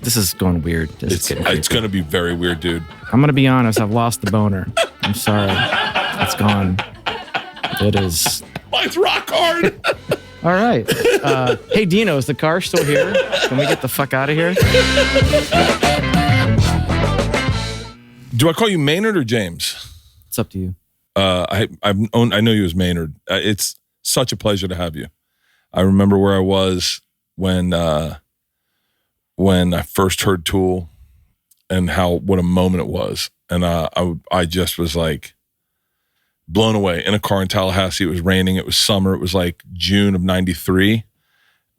This is going weird. It's going to be very weird, dude. I'm going to be honest. I've lost the boner. I'm sorry. It's gone. It is. Mine's rock hard. All right. Hey, Dino, is the car still here? Can we get the fuck out of here? Do I call you Maynard or James? It's up to you. I know you as Maynard. It's such a pleasure to have you. I remember where I was when I first heard Tool, and what a moment it was. And I just was like blown away in a car in Tallahassee. It was raining. It was summer. It was like June of '93,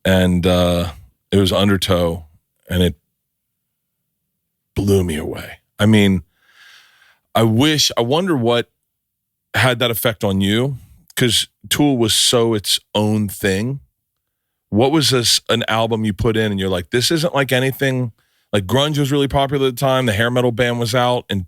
and it was Undertow, and it blew me away. I mean, I wonder what had that effect on you, because Tool was so its own thing. What was an album you put in and you're like, this isn't like anything? Like grunge was really popular at the time. The hair metal band was out, and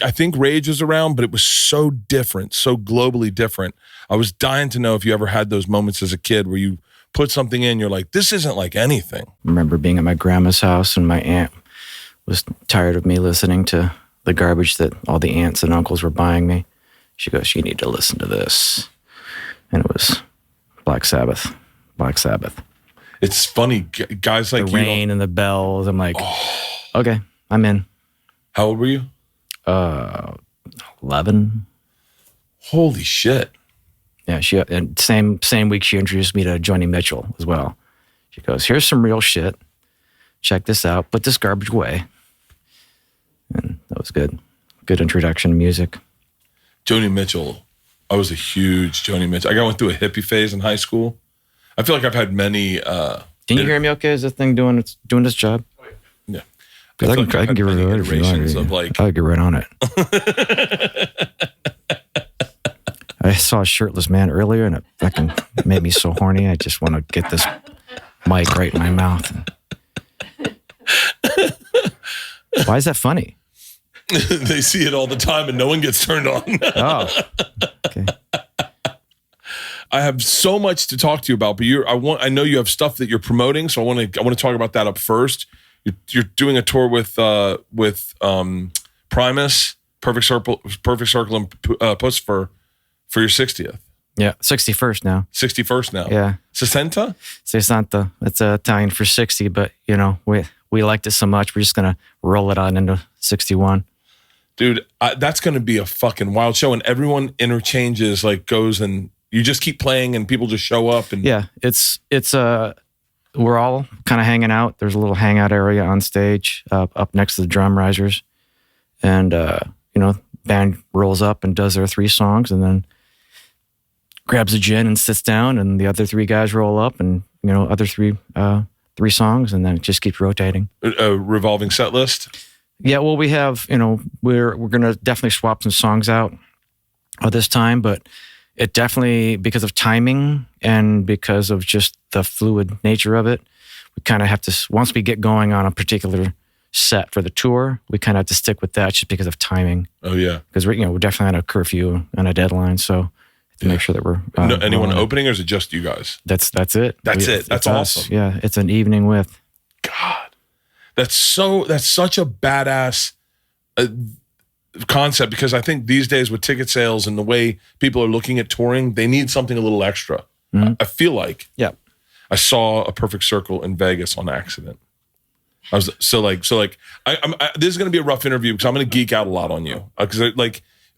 I think Rage was around, but it was so different, so globally different. I was dying to know if you ever had those moments as a kid where you put something in, you're like, this isn't like anything. I remember being at my grandma's house and my aunt was tired of me listening to the garbage that all the aunts and uncles were buying me. She goes, you need to listen to this. And it was Black Sabbath. It's funny, guys like the rain and the bells. I'm like, okay, I'm in. How old were you? 11. Holy shit. Yeah, and same week she introduced me to Joni Mitchell as well. She goes, here's some real shit. Check this out. Put this garbage away. And that was good. Good introduction to music. Joni Mitchell. I was a huge Joni Mitchell. I went through a hippie phase in high school. I feel like I've had many. Can you hear me okay? Is this thing doing its job? Yeah. Because I can get rid of it if you want. I'll get right on it. I saw a shirtless man earlier and it fucking made me so horny. I just want to get this mic right in my mouth. Why is that funny? They see it all the time and no one gets turned on. Oh, okay. I have so much to talk to you about, but I know you have stuff that you're promoting, so I want to talk about that up first. You're doing a tour with Primus, Perfect Circle, and Puscifer for your 60th. Yeah, 61st now. 61st now. Yeah. Sessanta? Sessanta. It's Italian for 60, but we liked it so much, we're just gonna roll it on into 61. Dude, that's gonna be a fucking wild show, and everyone interchanges, like goes and you just keep playing and people just show up. And yeah, it's we're all kind of hanging out. There's a little hangout area on stage up next to the drum risers, and band rolls up and does their 3 songs, and then grabs a gin and sits down, and the other 3 guys roll up, and other 3 songs, and then it just keeps rotating. A revolving set list. Yeah, well, we have we're gonna definitely swap some songs out this time, but it definitely, because of timing and because of just the fluid nature of it, we kind of have to, once we get going on a particular set for the tour, we kind of have to stick with that just because of timing. Oh yeah, because we're definitely on a curfew and a deadline, so to make sure that we're anyone opening, or is it just you guys? That's it. That's awesome. Us. Yeah, it's an evening with. God, that's such a badass concept, because I think these days with ticket sales and the way people are looking at touring, they need something a little extra. Mm-hmm. I feel like. Yeah. I saw a Perfect Circle in Vegas on accident. I was this is going to be a rough interview because I'm going to geek out a lot on you, because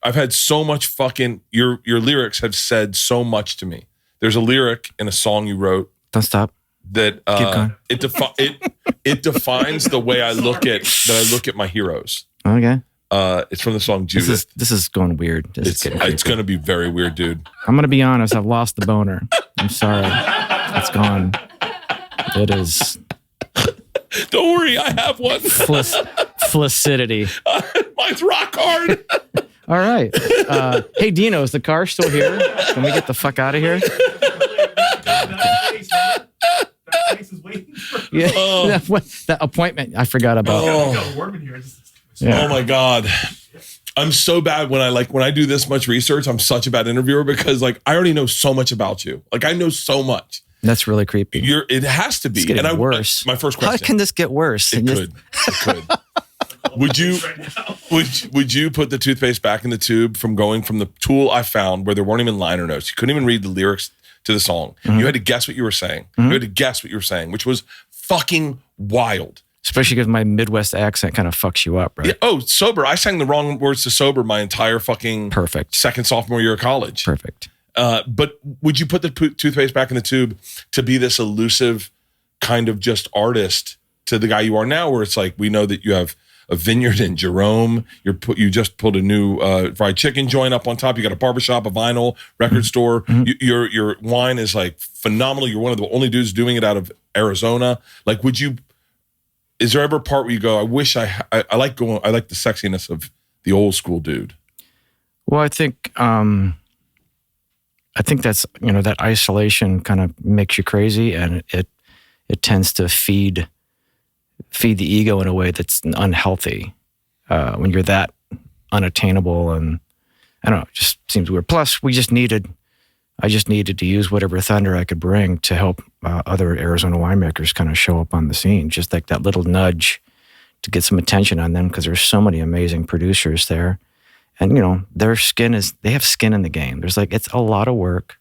I've had so much fucking your lyrics have said so much to me. There's a lyric in a song you wrote. Don't stop. That it defines the way I look at my heroes. Okay. It's from the song Judith. This is going weird. It's going to be very weird, dude. I'm going to be honest. I've lost the boner. I'm sorry. It's gone. It is. Don't worry, I have one. Flaccidity. Mine's rock hard. All right. Hey, Dino, is the car still here? Can we get the fuck out of here? That face is waiting for me. Yeah, that appointment I forgot about. Oh my God. I'm so bad when I do this much research. I'm such a bad interviewer because I already know so much about you. I know so much. That's really creepy. It has to be. It's getting worse. My first question. How can this get worse? It could. Would you put the toothpaste back in the tube from going from the Tool I found where there weren't even liner notes? You couldn't even read the lyrics to the song. You had to guess what you were saying. You had to guess what you were saying, which was fucking wild. Especially because my Midwest accent kind of fucks you up, right? Yeah. Oh, sober. I sang the wrong words to sober my entire fucking second sophomore year of college. Perfect. But would you put the toothpaste back in the tube to be this elusive kind of just artist to the guy you are now, where it's like, we know that you have a vineyard in Jerome, you just pulled a new fried chicken joint up on top, you got a barbershop, a vinyl, record store, your wine is like phenomenal, you're one of the only dudes doing it out of Arizona. Like, is there ever a part where you go, I wish I like the sexiness of the old school dude? Well, I think that's, that isolation kind of makes you crazy, and it tends to feed the ego in a way that's unhealthy when you're that unattainable, and I don't know, it just seems weird. Plus, I just needed to use whatever thunder I could bring to help other Arizona winemakers kind of show up on the scene, just like that little nudge to get some attention on them, because there's so many amazing producers there. And, they have skin in the game. It's a lot of work.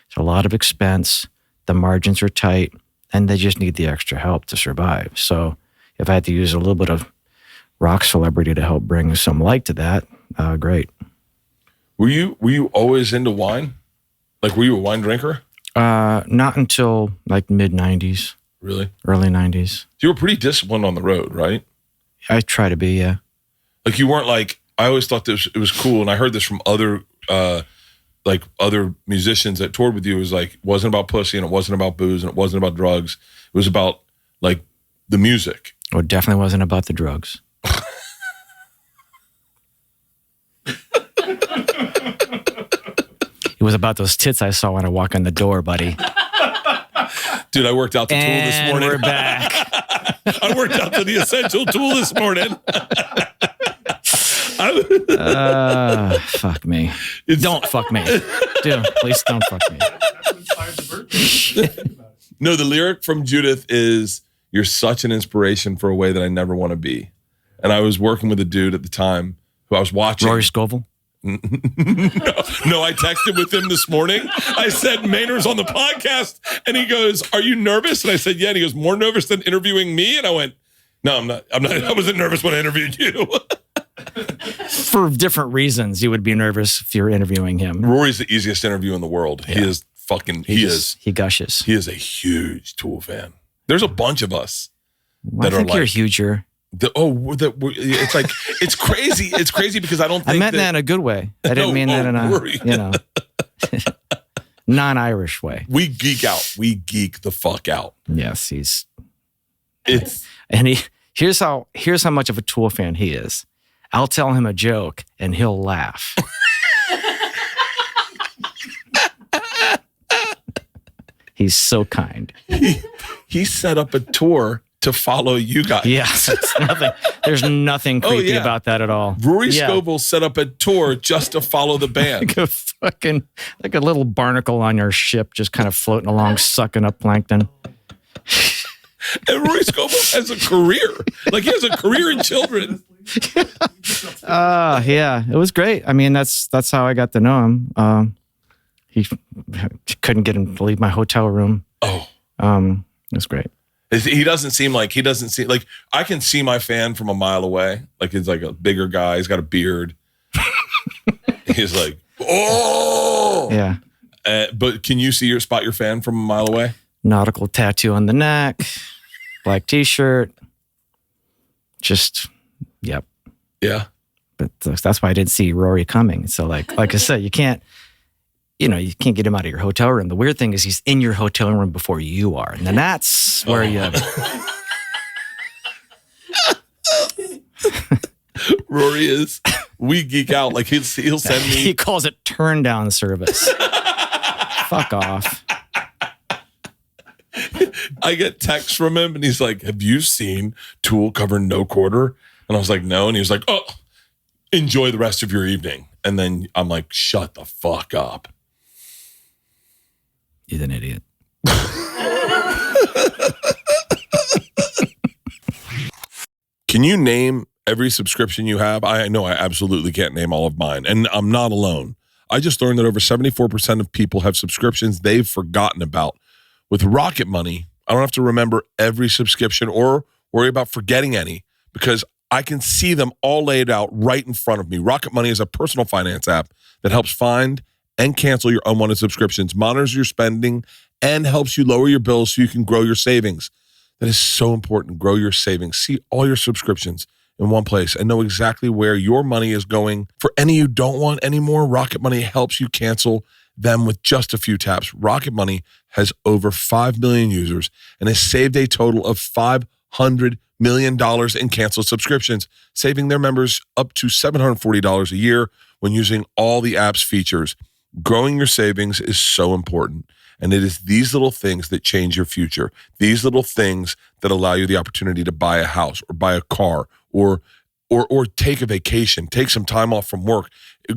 It's a lot of expense. The margins are tight, and they just need the extra help to survive. So if I had to use a little bit of rock celebrity to help bring some light to that, great. Were you always into wine? Like, were you a wine drinker? Not until like mid-90s. Really? Early 90s. You were pretty disciplined on the road, right? I try to be, yeah. Like, you weren't like, I always thought it was cool, and I heard this from other musicians that toured with you. It was like, it wasn't about pussy, and it wasn't about booze, and it wasn't about drugs. It was about like the music. Oh, it definitely wasn't about the drugs. It was about those tits I saw when I walked in the door, buddy. Dude, I worked out the Tool this morning. We're back. I worked out to the Essential Tool this morning. Fuck me. Don't fuck me. Dude, please don't fuck me. That's what inspired the Bertcast. No, the lyric from Judith is, "You're such an inspiration for a way that I never want to be." And I was working with a dude at the time who I was watching. Rory Scovel? No, I texted with him this morning. I said, Maynard's on the podcast. And he goes, "Are you nervous?" And I said, "Yeah." And he goes, "More nervous than interviewing me?" And I went, "No, I'm not. I wasn't nervous when I interviewed you." For different reasons, you would be nervous if you're interviewing him. Rory's the easiest interview in the world. Yeah. He gushes. He is a huge Tool fan. There's a bunch of us that I think you're huger. It's like, it's crazy. It's crazy because I don't think I meant that in a good way. I didn't mean that in a, non-Irish way. We geek out. We geek the fuck out. Yes, here's how much of a Tool fan he is. I'll tell him a joke and he'll laugh. He's so kind. He set up a tour to follow you guys. Yes, there's nothing creepy about that at all. Rory Scovel set up a tour just to follow the band. like a little barnacle on your ship, just kind of floating along, sucking up plankton. And Rory Scovel has a career. Like, he has a career in children. Yeah, it was great. I mean, that's how I got to know him. He couldn't get him to leave my hotel room. Oh, it was great. He doesn't seem like I can see my fan from a mile away. Like, he's like a bigger guy. He's got a beard. He's like, oh, yeah. But can you spot your fan from a mile away? Nautical tattoo on the neck, black t-shirt. Just, yep. Yeah. But that's why I didn't see Rory coming. So like I said, you can't get him out of your hotel room. The weird thing is he's in your hotel room before you are. And then that's where Rory is, we geek out. Like, he'll send me. He calls it turn down service. Fuck off. I get texts from him and he's like, "Have you seen Tool cover No Quarter?" And I was like, "No." And he was like, "Oh, enjoy the rest of your evening." And then I'm like, "Shut the fuck up." He's an idiot. Can you name every subscription you have? I know I absolutely can't name all of mine, and I'm not alone. I just learned that over 74% of people have subscriptions they've forgotten about. With Rocket Money, I don't have to remember every subscription or worry about forgetting any because I can see them all laid out right in front of me. Rocket Money is a personal finance app that helps find and cancel your unwanted subscriptions, monitors your spending, and helps you lower your bills so you can grow your savings. That is so important. Grow your savings. See all your subscriptions in one place and know exactly where your money is going. For any you don't want anymore, Rocket Money helps you cancel them with just a few taps. Rocket Money has over 5 million users and has saved a total of $500 million in canceled subscriptions, saving their members up to $740 a year when using all the app's features. Growing your savings is so important. And it is these little things that change your future. These little things that allow you the opportunity to buy a house or buy a car or take a vacation, take some time off from work.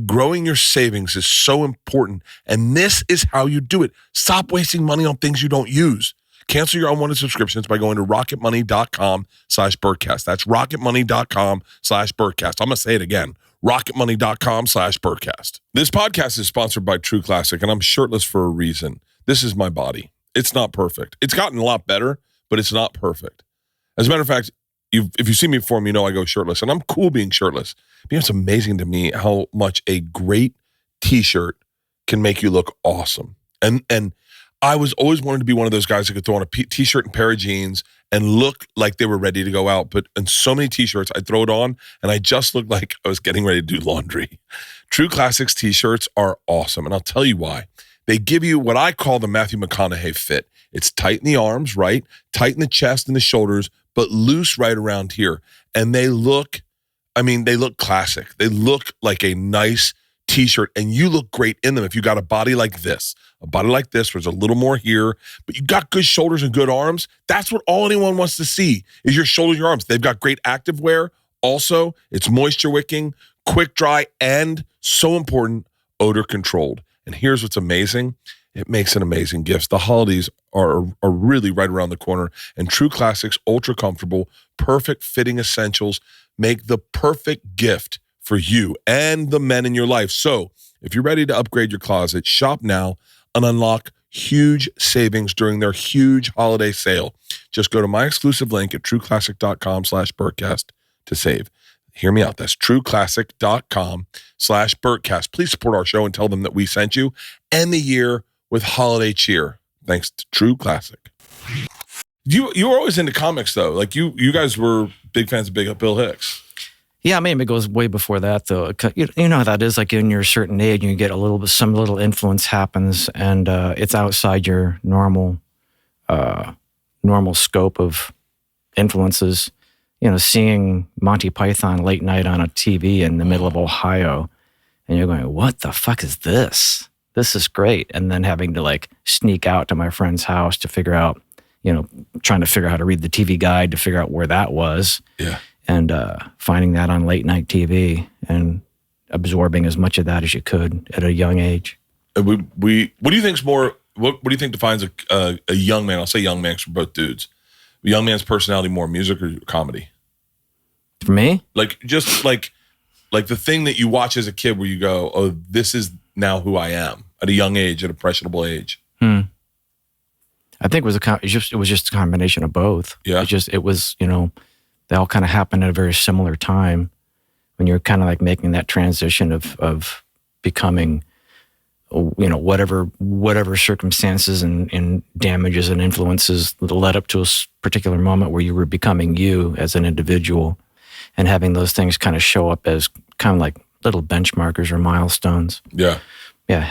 Growing your savings is so important. And this is how you do it. Stop wasting money on things you don't use. Cancel your unwanted subscriptions by going to rocketmoney.com/Bertcast. That's rocketmoney.com/Bertcast. I'm going to say it again. rocketmoney.com/Bertcast. This podcast is sponsored by True Classic, and I'm shirtless for a reason. This is my body. It's not perfect. It's gotten a lot better, but it's not perfect. As a matter of fact, if you see me before, you know I go shirtless, and I'm cool being shirtless. But it's amazing to me how much a great T-shirt can make you look awesome. And I was always wanted to be one of those guys that could throw on a T-shirt and pair of jeans and look like they were ready to go out. But in so many T-shirts, I'd throw it on, and I just looked like I was getting ready to do laundry. True Classics T-shirts are awesome, and I'll tell you why. They give you what I call the Matthew McConaughey fit. It's tight in the arms, right? Tight in the chest and the shoulders, but loose right around here. And they look classic. They look like a nice T-shirt, and you look great in them if you got a body like this. A body like this where there's a little more here, but you got good shoulders and good arms. That's what all anyone wants to see is your shoulders and your arms. They've got great active wear. Also, it's moisture wicking, quick dry, and so important, odor controlled. And here's what's amazing. It makes an amazing gift. The holidays are really right around the corner, and True Classics ultra comfortable, perfect fitting essentials make the perfect gift for you and the men in your life. So if you're ready to upgrade your closet, shop now and unlock huge savings during their huge holiday sale. Just go to my exclusive link at trueclassic.com/Bertcast to save. Hear me out. That's trueclassic.com/Bertcast. Please support our show and tell them that we sent you. End the year with holiday cheer. Thanks to True Classic. You were always into comics, though. Like you guys were big fans of Bill Hicks. Yeah, I mean, it goes way before that, though. You know how that is, like in your certain age, you get some little influence happens, and it's outside your normal scope of influences. You know, seeing Monty Python late night on a TV in the middle of Ohio, and you're going, what the fuck is this? This is great. And then having to like sneak out to my friend's house to figure out, trying to figure out how to read the TV guide to figure out where that was. Yeah. And finding that on late night TV and absorbing as much of that as you could at a young age. What do you think's more? What do you think defines a young man? I'll say young man because we're both dudes. A young man's personality more, music or comedy? For me, like the thing that you watch as a kid where you go, oh, this is now who I am at a young age, at a impressionable age. I think it was just a combination of both. Yeah. It was they all kind of happened at a very similar time when you're kind of like making that transition of becoming, whatever circumstances and damages and influences that led up to a particular moment where you were becoming you as an individual, and having those things kind of show up as kind of like little benchmarkers or milestones. Yeah. Yeah.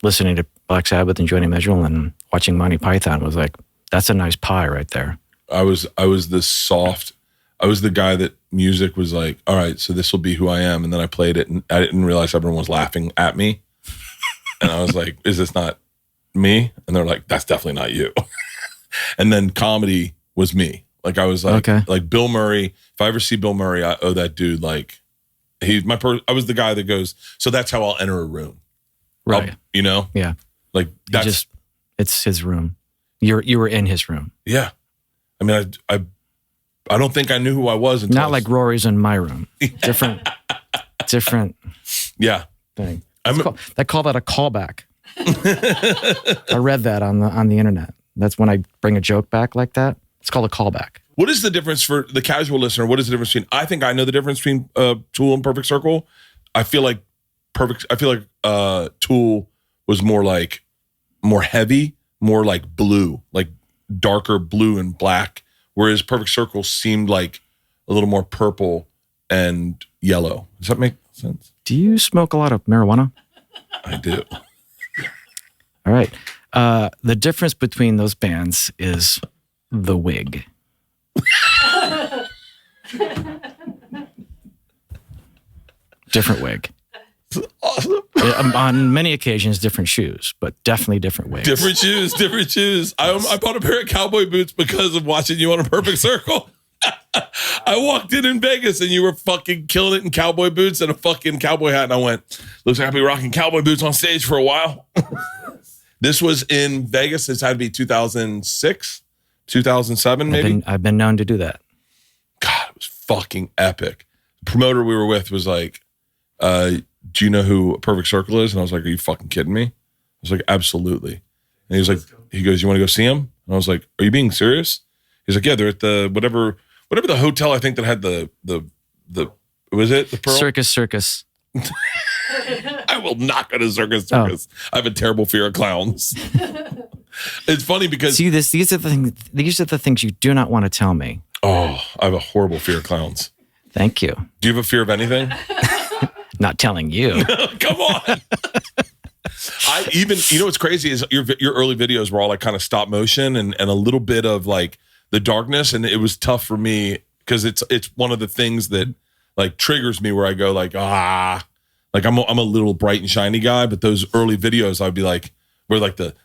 Listening to Black Sabbath and Joni Mitchell and watching Monty Python was like, that's a nice pie right there. I was the guy that music was like, all right, so this will be who I am. And then I played it and I didn't realize everyone was laughing at me. And I was like, is this not me? And they're like, that's definitely not you. And then comedy was me. Like I was like, okay. Like Bill Murray. If I ever see Bill Murray, I owe that dude like, I was the guy that goes, so that's how I'll enter a room. Right. Yeah. Like It's his room. You were in his room. Yeah. I mean, I don't think I knew who I was until Not like Rory's in my room. Different Yeah. thing. They call that a callback. I read that on the internet. That's when I bring a joke back like that. It's called a callback. What is the difference for the casual listener? What is the difference between? I think I know the difference between Tool and Perfect Circle. I feel like Tool was more heavy, more like blue, like darker blue and black, whereas Perfect Circle seemed like a little more purple and yellow. Does that make sense? Do you smoke a lot of marijuana? I do. All right. The difference between those bands is the wig. Different wig. Awesome. On many occasions, different shoes, but definitely different wigs. Different shoes. I bought a pair of cowboy boots because of watching you on A Perfect Circle. I walked in Vegas and you were fucking killing it in cowboy boots and a fucking cowboy hat. And I went, looks like I'll be rocking cowboy boots on stage for a while. This was in Vegas. This had to be 2006, 2007, maybe. I've been known to do that. God, it was fucking epic. The promoter we were with was like, do you know who Perfect Circle is? And I was like, are you fucking kidding me? I was like, absolutely. And he goes, you want to go see him? And I was like, are you being serious? He's like, yeah, they're at the whatever the hotel I think that had the was it the Pearl? Circus. I will not go to circus. Oh. I have a terrible fear of clowns. It's funny because see this. These are the things you do not want to tell me. Oh, I have a horrible fear of clowns. Thank you. Do you have a fear of anything? Not telling you. Come on. What's crazy is your early videos were all like kind of stop motion and a little bit of like the darkness, and it was tough for me because it's one of the things that like triggers me where I go like like I'm a little bright and shiny guy, but those early videos I'd be like where like the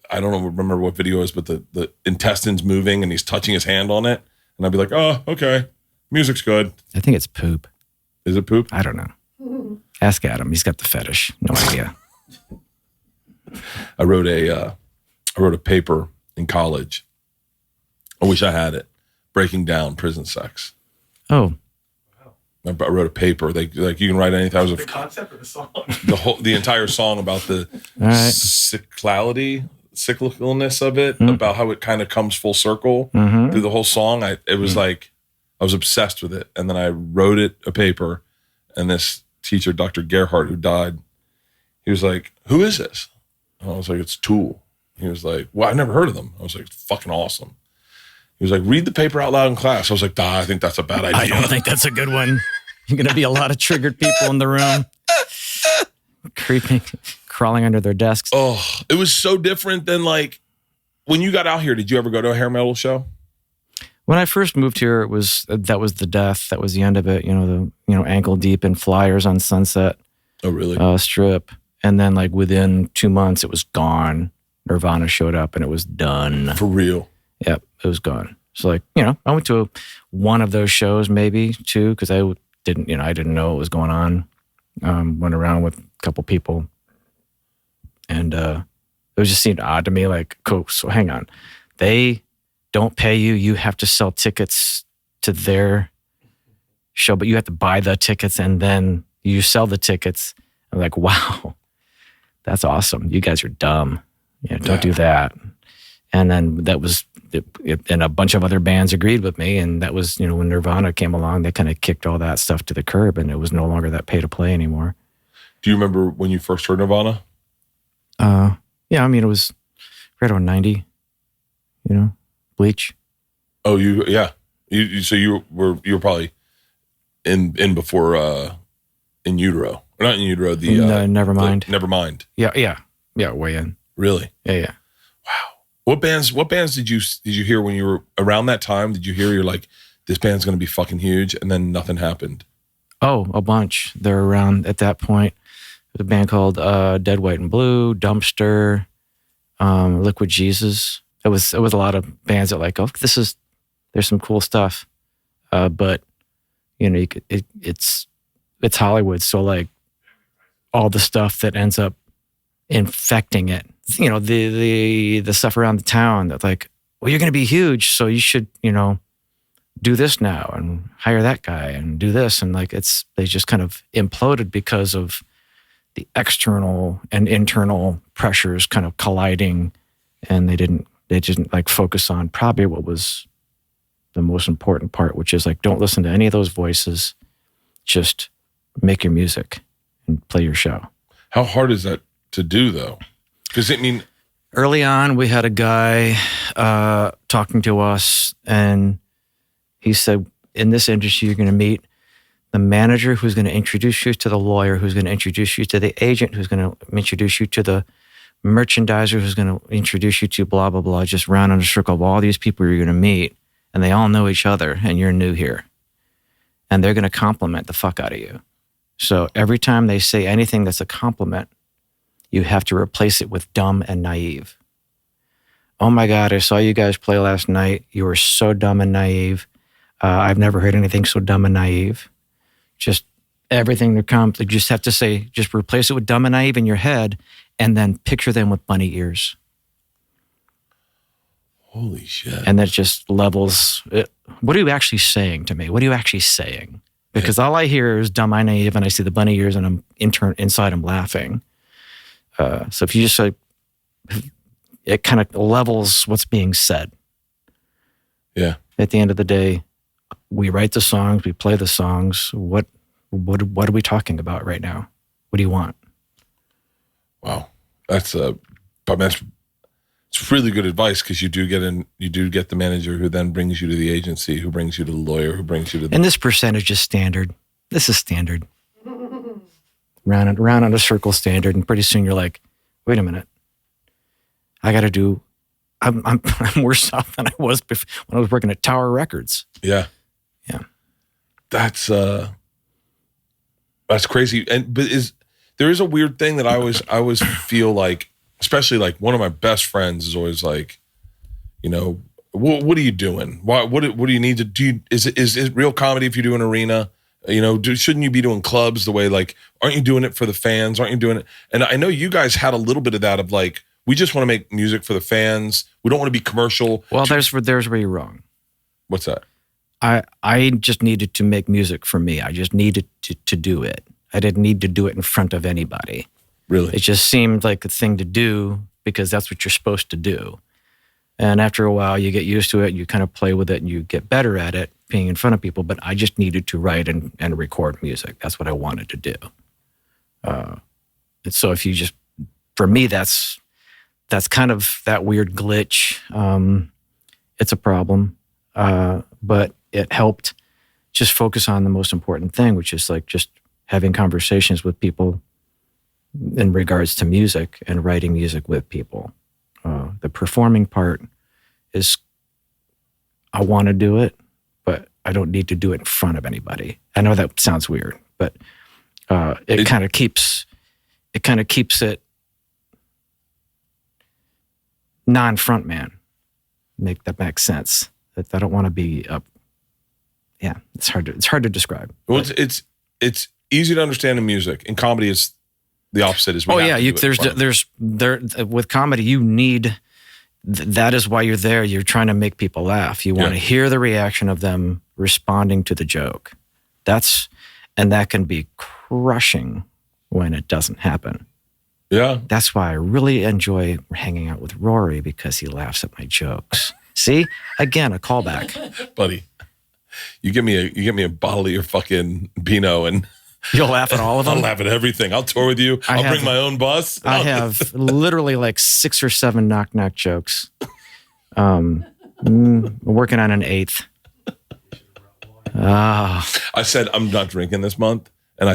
I don't remember what video it is, but the intestines moving and he's touching his hand on it, and I'd be like, oh, okay, music's good. I think it's poop. Is it poop? I don't know. Ask Adam. He's got the fetish. No idea. I wrote a paper in college. I wish I had it. Breaking down prison sex. Oh. I wrote a paper. You can write anything. The concept or the song? The entire song about the All right. cyclicalness of it, about how it kind of comes full circle through the whole song. It was like I was obsessed with it, and then I wrote a paper, and this teacher, Dr. Gerhardt, who died, he was like, "Who is this?" And I was like, "It's Tool." He was like, "Well, I've never heard of them." I was like, "It's fucking awesome." He was like, "Read the paper out loud in class." I was like, I think that's a bad idea. I don't think that's a good one. You're going to be a lot of triggered people in the room. Creeping, crawling under their desks. Oh, it was so different than like when you got out here. Did you ever go to a hair metal show? When I first moved here, that was the death. That was the end of it. Ankle deep in Flyers on Sunset. Oh, really? Strip. And then like within 2 months, it was gone. Nirvana showed up and it was done. For real? Yep, it was gone. So like, I went to one of those shows, maybe two, because I didn't know what was going on. Went around with a couple people, and it just seemed odd to me. Like, cool. So hang on, they don't pay you. You have to sell tickets to their show, but you have to buy the tickets and then you sell the tickets. I'm like, wow, that's awesome. You guys are dumb. Don't do that. And then that was, and a bunch of other bands agreed with me. And that was, when Nirvana came along, they kind of kicked all that stuff to the curb, and it was no longer that pay to play anymore. Do you remember when you first heard Nirvana? Yeah, I mean, it was right around 90, Bleach. Oh, yeah. So you were probably in before In Utero. Or not In Utero, Nevermind. Nevermind. Yeah, way in. Really? Yeah. Wow. What bands did you hear when you were around that time? Did you hear you're like, this band's going to be fucking huge, and then nothing happened? Oh, a bunch. They're around at that point. There's a band called Dead, White, and Blue, Dumpster, Liquid Jesus. It was a lot of bands that like, there's some cool stuff, but it's Hollywood, so like all the stuff that ends up infecting it you know, the stuff around the town that like, well, you're going to be huge, so you should, you know, do this now and hire that guy and do this. And like, they just kind of imploded because of the external and internal pressures kind of colliding, and they didn't like focus on probably what was the most important part, which is like, don't listen to any of those voices, just make your music and play your show. How hard is that to do though? Because I mean, early on, we had a guy talking to us, and he said, in this industry, you're going to meet the manager who's going to introduce you to the lawyer, who's going to introduce you to the agent, who's going to introduce you to the merchandiser, who's going to introduce you to blah, blah, blah, just round in a circle of all these people you're going to meet, and they all know each other, and you're new here. And they're going to compliment the fuck out of you. So every time they say anything that's a compliment, you have to replace it with dumb and naive. Oh my God, I saw you guys play last night. You were so dumb and naive. I've never heard anything so dumb and naive. Just everything that comes, you just have to say, just replace it with dumb and naive in your head, and then picture them with bunny ears. Holy shit. And that just levels it. What are you actually saying to me? What are you actually saying? Because all I hear is dumb and naive, and I see the bunny ears, and I'm inside I'm laughing. So if you just say, it kind of levels what's being said. Yeah. At the end of the day, we write the songs, we play the songs. What are we talking about right now? What do you want? Wow, it's really good advice, because you do get the manager who then brings you to the agency, who brings you to the lawyer, who brings you to the... And this percentage is standard. This is standard. Round on a circle standard, and pretty soon you're like, wait a minute, I got to do. I'm worse off than I was when I was working at Tower Records. Yeah. That's crazy. But there is a weird thing that I always feel like, especially like one of my best friends is always like, you know, what are you doing? What do you need to do? Is it real comedy if you do an arena? You know, shouldn't you be doing clubs the way, like, aren't you doing it for the fans? Aren't you doing it? And I know you guys had a little bit of that of like, we just want to make music for the fans. We don't want to be commercial. Well, there's where you're wrong. What's that? I just needed to make music for me. I just needed to do it. I didn't need to do it in front of anybody. Really? It just seemed like a thing to do because that's what you're supposed to do. And after a while, you get used to it, and you kind of play with it, and you get better at it, being in front of people. But I just needed to write and record music. That's what I wanted to do. And so if you just, for me, that's kind of that weird glitch. It's a problem. But it helped just focus on the most important thing, which is like just having conversations with people in regards to music and writing music with people. The performing part is, I want to do it, but I don't need to do it in front of anybody. I know that sounds weird, but it kind of keeps it non-front man. Make that make sense. That I don't want to be up. Yeah, it's hard to describe. Well, it's easy to understand in music. In comedy, it's the opposite. Is there's with comedy, you need. That is why you're there. You're trying to make people laugh. You want to hear the reaction of them responding to the joke. And that can be crushing when it doesn't happen. Yeah. That's why I really enjoy hanging out with Rory, because he laughs at my jokes. See? Again, a callback. Buddy, you give me a bottle of your fucking Pinot and you'll laugh at all of them? I'll laugh at everything. I'll tour with you. I'll bring my own bus. I have literally like 6 or 7 knock-knock jokes. Working on an 8th. I said, I'm not drinking this month. And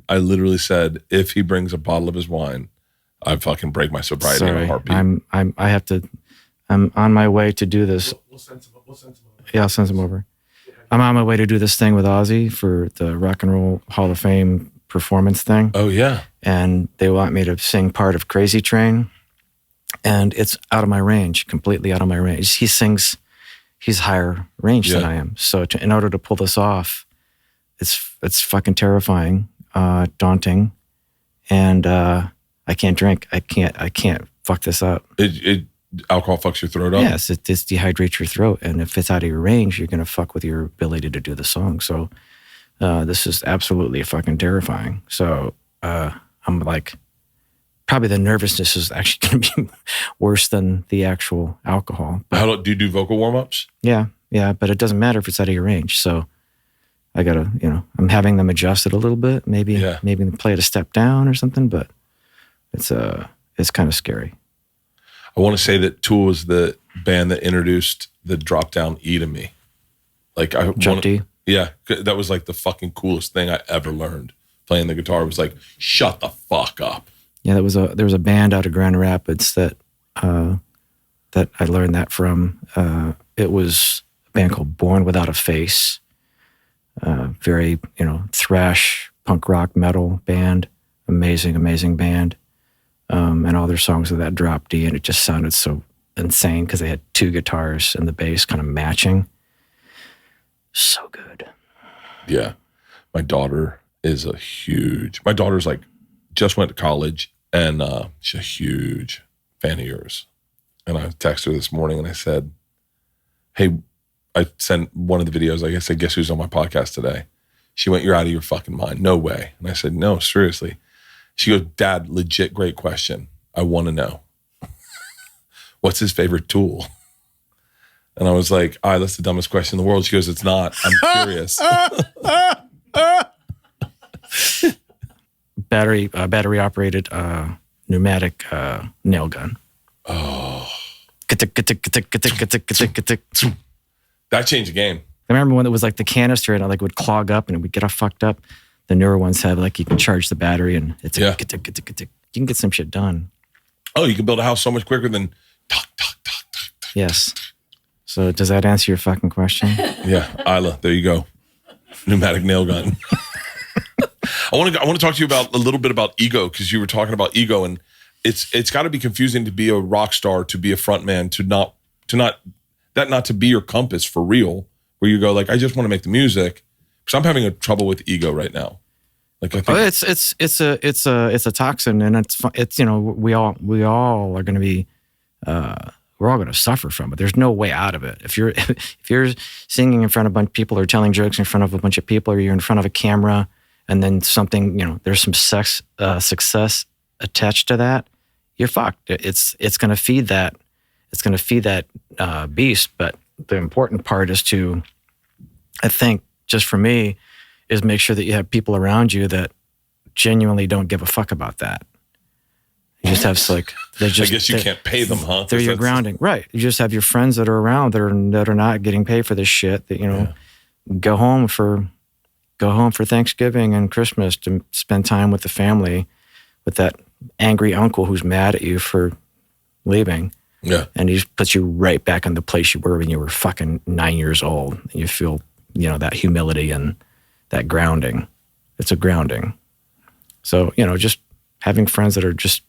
I literally said, if he brings a bottle of his wine, I fucking break my sobriety in a heartbeat. I'm on my way to do this. We'll send some over. Yeah, I'll send some over. I'm on my way to do this thing with Ozzy for the Rock and Roll Hall of Fame performance thing. Oh, yeah. And they want me to sing part of Crazy Train. And it's out of my range, completely out of my range. He's higher range than I am. So in order to pull this off, it's fucking terrifying, daunting. And I can't drink. I can't fuck this up. Alcohol fucks your throat up? Yes, it dehydrates your throat. And if it's out of your range, you're going to fuck with your ability to do the song. So this is absolutely fucking terrifying. So I'm like, probably the nervousness is actually going to be worse than the actual alcohol. But do you do vocal warm-ups? Yeah, but it doesn't matter if it's out of your range. So I got to, I'm having them adjust it a little bit, maybe play it a step down or something, but it's kind of scary. I want to say that Tool is the band that introduced the drop down E to me. Like Jump D? Yeah, that was like the fucking coolest thing I ever learned. Playing the guitar was like, shut the fuck up. Yeah, there was a band out of Grand Rapids that I learned that from. It was a band called Born Without a Face. Very, thrash, punk rock, metal band. Amazing band. And all their songs with that drop D, and it just sounded so insane because they had two guitars and the bass kind of matching. So good. Yeah. My daughter's like, just went to college, and she's a huge fan of yours. And I texted her this morning and I said, hey, I sent one of the videos, I said, guess who's on my podcast today? She went, you're out of your fucking mind. No way. And I said, no, seriously. She goes, Dad, legit great question. I want to know. What's his favorite tool? And I was like, that's the dumbest question in the world. She goes, it's not. I'm curious. Battery operated pneumatic nail gun. Oh. That changed the game. I remember when it was like the canister and it would clog up and it would get all fucked up. The newer ones have you can charge the battery and it's you can get some shit done. Oh, you can build a house so much quicker than talk. Yes. So does that answer your fucking question? Yeah, Isla, there you go. Pneumatic nail gun. I want to talk to you about a little bit about ego, because you were talking about ego, and it's got to be confusing to be a rock star, to be a front man, not to be your compass for real, where you go I just want to make the music, because I'm having a trouble with ego right now. I think it's a toxin, and it's we all are going to be we're all going to suffer from it. There's no way out of it. If you're singing in front of a bunch of people or telling jokes in front of a bunch of people, or you're in front of a camera, and then something, there's some success attached to that, you're fucked. It's going to feed that. It's going to feed that beast. But the important part is to, I think, just for me, is make sure that you have people around you that genuinely don't give a fuck about that. You just have I guess you can't pay them, huh? They're your grounding, right? You just have your friends that are around that are not getting paid for this shit. That go home for Thanksgiving and Christmas to spend time with the family, with that angry uncle who's mad at you for leaving. Yeah, and he just puts you right back in the place you were when you were fucking 9 years old. And you feel that humility and that grounding. It's a grounding. So just having friends that are just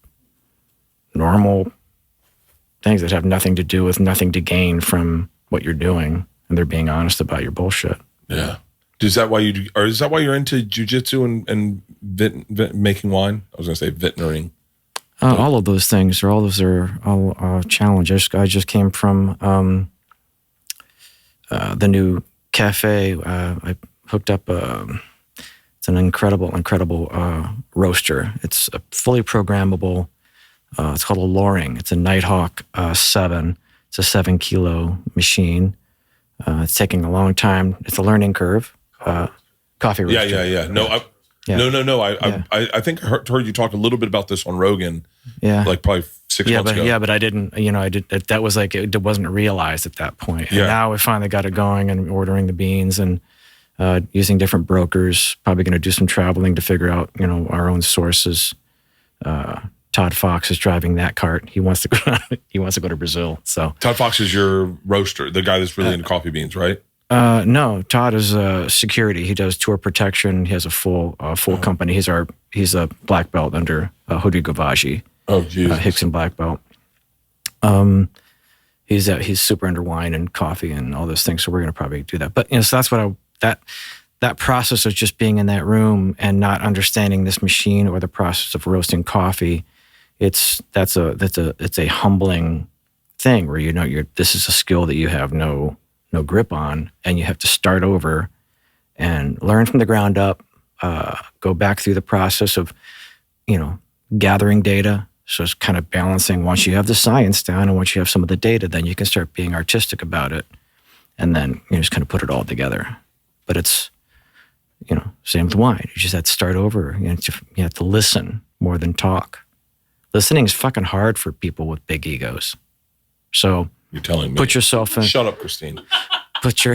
normal things that have nothing to do with nothing to gain from what you're doing, and they're being honest about your bullshit. Yeah. Is that why you're into jiu-jitsu and making wine? I was going to say vintnering. All of those things, all a challenge. I just came from the new cafe. I hooked up. It's an incredible roaster. It's a fully programmable. It's called a Loring. It's a Nighthawk 7. It's a 7 kilo machine. It's taking a long time. It's a learning curve. Coffee roaster. Yeah. No, I think I heard you talk a little bit about this on Rogan. Yeah. Probably 6 months ago. Yeah, but I didn't, that was it wasn't realized at that point. And now we finally got it going and ordering the beans and using different brokers, probably going to do some traveling to figure out, our own sources. Todd Fox is driving that cart. He wants to go to Brazil. So Todd Fox is your roaster, the guy that's really into coffee beans, right? No, Todd is security. He does tour protection. He has a full company. He's a black belt under Hodi Gavaji. Oh, Jesus. Hickson black belt. He's super into wine and coffee and all those things. So we're going to probably do that. But so that's what that process of just being in that room and not understanding this machine or the process of roasting coffee it's a humbling thing where this is a skill that you have no grip on, and you have to start over and learn from the ground up. Go back through the process of gathering data. So it's kind of balancing. Once you have the science down and once you have some of the data, then you can start being artistic about it, and then just kind of put it all together. But it's same with wine. You just have to start over. You have to listen more than talk. Listening is fucking hard for people with big egos. So you're telling me. Put yourself in. Shut up, Christine. Put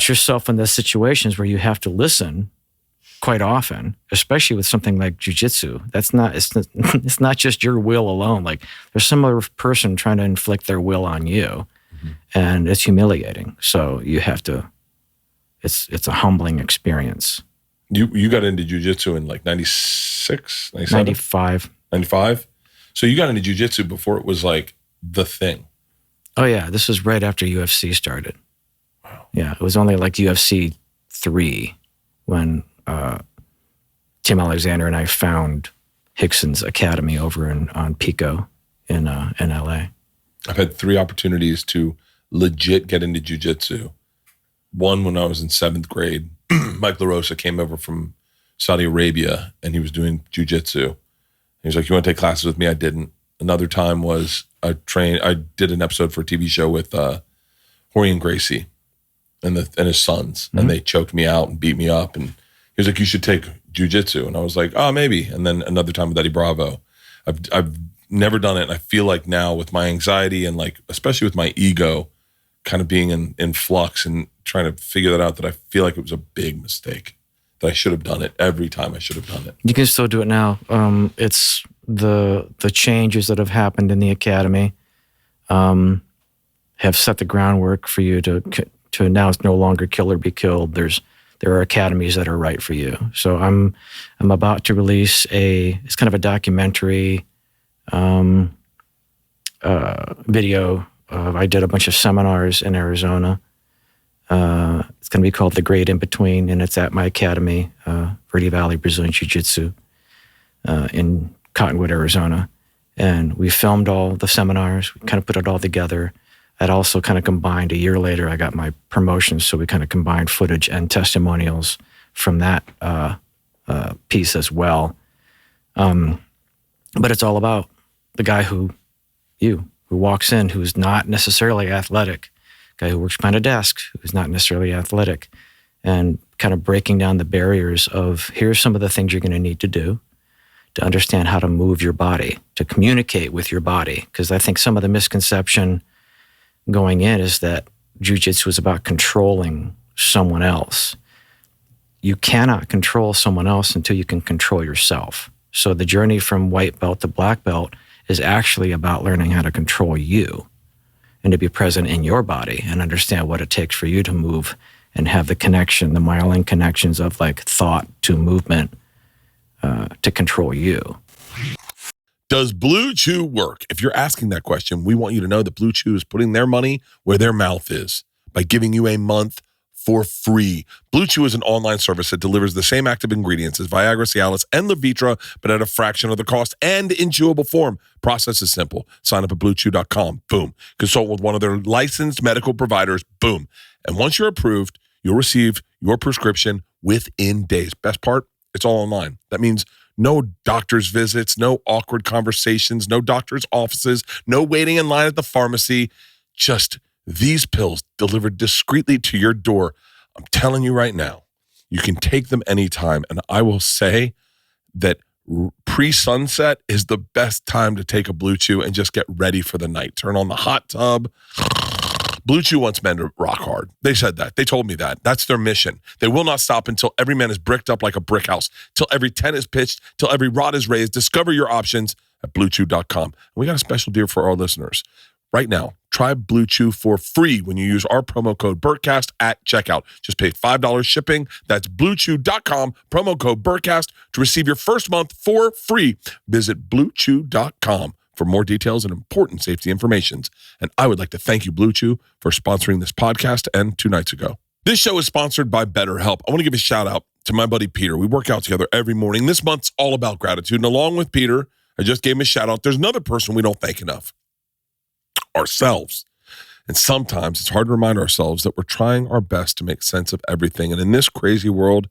yourself in those situations where you have to listen quite often, especially with something like jiu-jitsu. It's not just your will alone. Like there's some other person trying to inflict their will on you, and it's humiliating. So you have to. It's a humbling experience. You got into jiu-jitsu in like 96, 97? 95. 95? So you got into jiu-jitsu before it was like the thing. Oh yeah, this was right after UFC started. Wow. Yeah, it was only like UFC 3 when Tim Alexander and I found Hickson's Academy over on Pico in LA. I've had 3 opportunities to legit get into jiu-jitsu. One when I was in 7th grade. Mike LaRosa came over from Saudi Arabia and he was doing jiu-jitsu. He was like, "You want to take classes with me?" I didn't. Another time was I did an episode for a TV show with Rory and Gracie and his sons. And they choked me out and beat me up. And he was like, "You should take jiu-jitsu." And I was like, "Oh, maybe." And then another time with Eddie Bravo. I've never done it. And I feel like now with my anxiety and like, especially with my ego kind of being in flux and trying to figure that out, that I feel like it was a big mistake, that I should have done it every time I should have done it. You can still do it now. It's the changes that have happened in the academy have set the groundwork for you to now it's no longer kill or be killed. There are academies that are right for you. So I'm about to release it's kind of a documentary video. I did a bunch of seminars in Arizona. It's going to be called The Great In Between, and it's at my academy, Verde Valley Brazilian Jiu-Jitsu in Cottonwood, Arizona. And we filmed all the seminars. We kind of put it all together. I'd also kind of combined, a year later, I got my promotion, so we kind of combined footage and testimonials from that piece as well. But it's all about the guy who walks in, who's not necessarily athletic, guy who works behind a desk, who's not necessarily athletic, and kind of breaking down the barriers of here's some of the things you're going to need to do to understand how to move your body, to communicate with your body. Because I think some of the misconception going in is that jiu-jitsu is about controlling someone else. You cannot control someone else until you can control yourself. So the journey from white belt to black belt is actually about learning how to control you and to be present in your body and understand what it takes for you to move and have the connection, the myelin connections of like thought to movement to control you. Does Blue Chew work? If you're asking that question, we want you to know that Blue Chew is putting their money where their mouth is by giving you a month for free. Blue Chew is an online service that delivers the same active ingredients as Viagra, Cialis, and Levitra, but at a fraction of the cost and in chewable form. Process is simple. Sign up at BlueChew.com. Boom. Consult with one of their licensed medical providers. Boom. And once you're approved, you'll receive your prescription within days. Best part, it's all online. That means no doctor's visits, no awkward conversations, no doctor's offices, no waiting in line at the pharmacy. Just these pills delivered discreetly to your door. I'm telling you right now, you can take them anytime. And I will say that pre-sunset is the best time to take a Blue Chew and just get ready for the night. Turn on the hot tub. Blue Chew wants men to rock hard. They said that. They told me that. That's their mission. They will not stop until every man is bricked up like a brick house, till every tent is pitched, till every rod is raised. Discover your options at BlueChew.com. And we got a special deal for our listeners. Right now, try Blue Chew for free when you use our promo code Bertcast at checkout. Just pay $5 shipping. That's BlueChew.com, promo code Bertcast to receive your first month for free. Visit BlueChew.com for more details and important safety information. And I would like to thank you, Blue Chew, for sponsoring this podcast and 2 nights ago. This show is sponsored by BetterHelp. I want to give a shout out to my buddy Peter. We work out together every morning. This month's all about gratitude. And along with Peter, I just gave him a shout out. There's another person we don't thank enough. Ourselves. And sometimes it's hard to remind ourselves that we're trying our best to make sense of everything. And in this crazy world,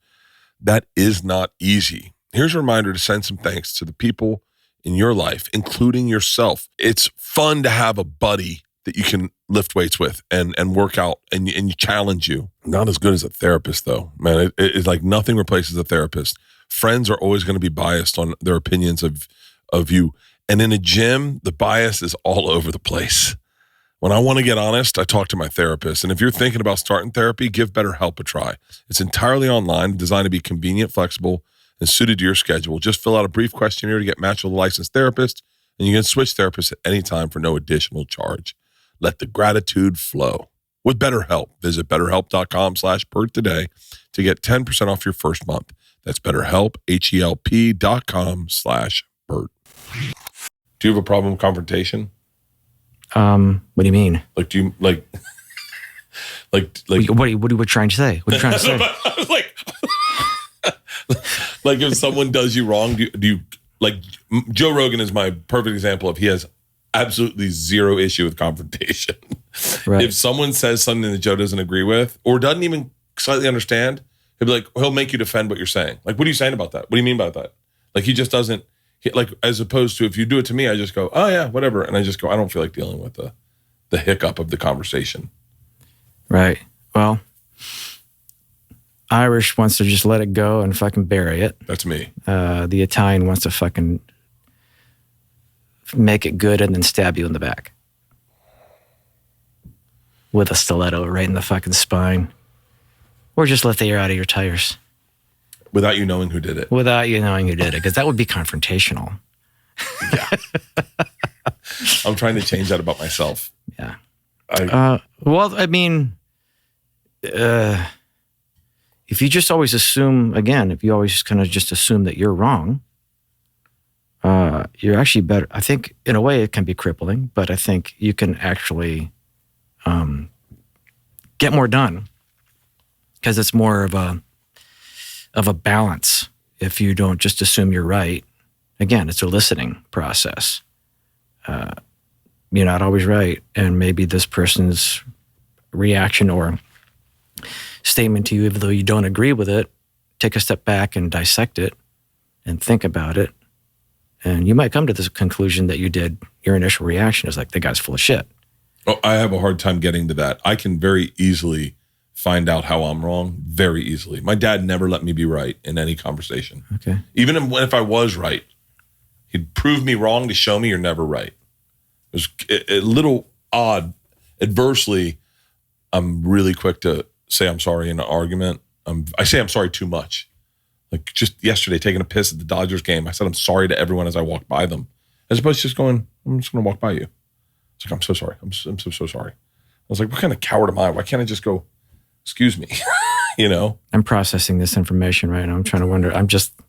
that is not easy. Here's a reminder to send some thanks to the people in your life, including yourself. It's fun to have a buddy that you can lift weights with and work out and you challenge you. Not as good as a therapist, though. Man, it's like nothing replaces a therapist. Friends are always going to be biased on their opinions of you. And in a gym, the bias is all over the place. When I want to get honest, I talk to my therapist. And if you're thinking about starting therapy, give BetterHelp a try. It's entirely online, designed to be convenient, flexible, and suited to your schedule. Just fill out a brief questionnaire to get matched with a licensed therapist, and you can switch therapists at any time for no additional charge. Let the gratitude flow. With BetterHelp, visit BetterHelp.com/Bert today to get 10% off your first month. That's BetterHelp, HELP.com/Bert. Do you have a problem with confrontation? What do you mean? Like, do you like What are you trying to say? What are you trying to say? I was like if someone does you wrong, do you like Joe Rogan is my perfect example of he has absolutely zero issue with confrontation. Right. If someone says something that Joe doesn't agree with or doesn't even slightly understand, he'll make you defend what you're saying. Like, what are you saying about that? What do you mean by that? Like, he just doesn't, as opposed to if you do it to me, I just go, oh yeah, whatever. And I just go, I don't feel like dealing with the hiccup of the conversation. Right. Well, Irish wants to just let it go and fucking bury it. That's me. The Italian wants to fucking make it good and then stab you in the back with a stiletto right in the fucking spine. Or just let the air out of your tires. Without you knowing who did it. Without you knowing who did it, because that would be confrontational. Yeah. I'm trying to change that about myself. Yeah. If you just always assume, again, if you always kind of just assume that you're wrong, you're actually better. I think in a way it can be crippling, but I think you can actually get more done because it's more of a balance if you don't just assume you're right. Again, it's a listening process. You're not always right, and maybe this person's reaction or statement to you, even though you don't agree with it, take a step back and dissect it and think about it. And you might come to this conclusion that your initial reaction is like, the guy's full of shit. Oh, I have a hard time getting to that. I can very easily find out how I'm wrong, very easily. My dad never let me be right in any conversation. Okay. Even if I was right, he'd prove me wrong to show me you're never right. It was a little odd. Adversely, I'm really quick to say I'm sorry in an argument. I say I'm sorry too much. Like just yesterday, taking a piss at the Dodgers game, I said I'm sorry to everyone as I walked by them, as opposed to just going, I'm just going to walk by you. It's like, I'm so sorry. I'm so sorry. I was like, what kind of coward am I? Why can't I just go, excuse me? You know? I'm processing this information right now. I'm trying to wonder,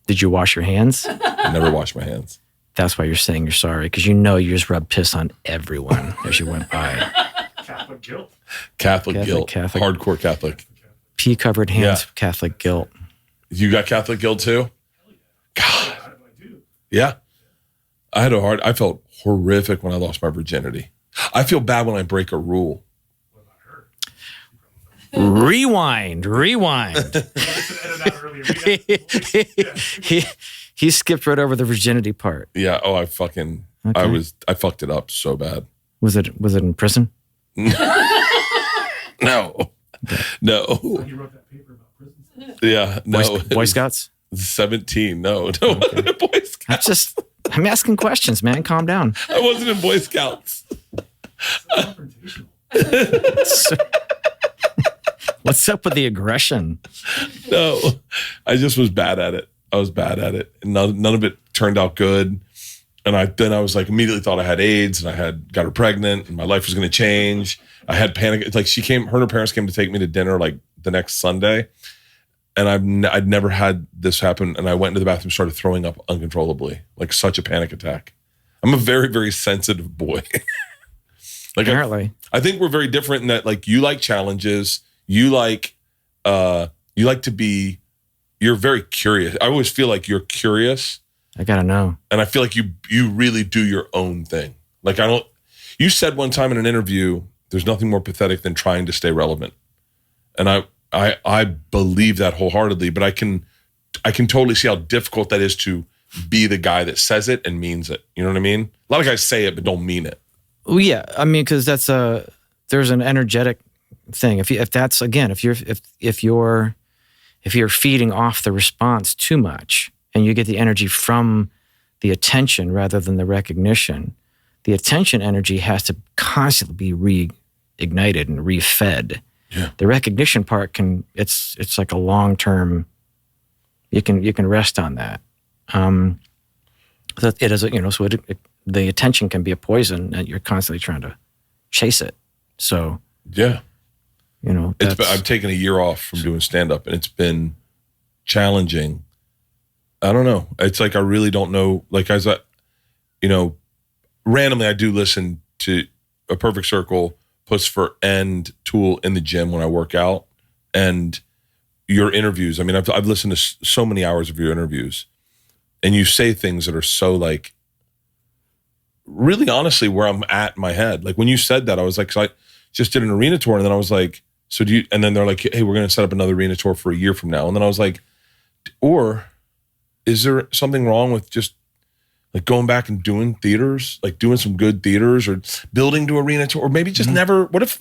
did you wash your hands? I never wash my hands. That's why you're saying you're sorry, because you know you just rubbed piss on everyone as you went by. Catholic guilt. Catholic guilt. Hardcore Catholic. Pee-covered hands, Yeah. Catholic guilt. You got Catholic guilt too? God. I do. Yeah. I felt horrific when I lost my virginity. I feel bad when I break a rule. What about her? Rewind. Edit out earlier. He skipped right over the virginity part. Yeah. Oh, I fucked it up so bad. Was it in prison? No. No. You wrote that paper about prisons. Yeah. No. Boy Scouts? 17. No. I wasn't in Boy Scouts. I'm asking questions, man. Calm down. I wasn't in Boy Scouts. Confrontational. What's up with the aggression? No. I just was bad at it. I was bad at it. And none of it turned out good. And I was like, immediately thought I had AIDS and I got her pregnant and my life was going to change. I had panic. It's like her and her parents came to take me to dinner like the next Sunday. And I'd never had this happen. And I went into the bathroom, started throwing up uncontrollably, like such a panic attack. I'm a very, very sensitive boy. Like Apparently. I think we're very different in that, like, you like challenges. You like to be, you're very curious. I always feel like you're curious I gotta know. And I feel like you really do your own thing. Like you said one time in an interview, there's nothing more pathetic than trying to stay relevant. And I believe that wholeheartedly, but I can totally see how difficult that is to be the guy that says it and means it. You know what I mean? A lot of guys say it but don't mean it. Well, yeah, I mean, because there's an energetic thing. If you're feeding off the response too much, and you get the energy from the attention rather than the recognition, the attention energy has to constantly be reignited and refed. Yeah. The recognition part it's like a long term. You can rest on that. So it is, so the attention can be a poison, and you're constantly trying to chase it. So yeah, I've taken a year off from doing stand up, and it's been challenging. I don't know. It's like I really don't know. Like randomly I do listen to A Perfect Circle, Puscifer, and Tool in the gym when I work out, and your interviews. I mean, I've listened to so many hours of your interviews, and you say things that are so like, really honestly where I'm at in my head. Like when you said that, I was like, 'cause I just did an arena tour, and then I was like, so do you, and then they're like, hey, we're going to set up another arena tour for a year from now. And then I was like, or is there something wrong with just like going back and doing theaters, like doing some good theaters or building to arena tour, or maybe just never, what if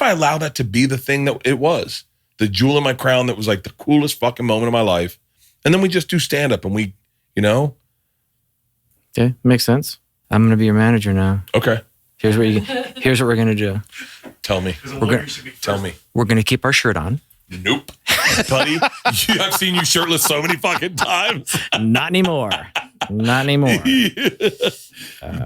I allow that to be the thing that it was, the jewel in my crown that was like the coolest fucking moment of my life. And then we just do stand up and we, Okay, makes sense. I'm going to be your manager now. Okay. Here's what we're going to do. Tell me. Tell me. We're going to keep our shirt on. Nope. Buddy, I've seen you shirtless so many fucking times. Not anymore. Not anymore. Do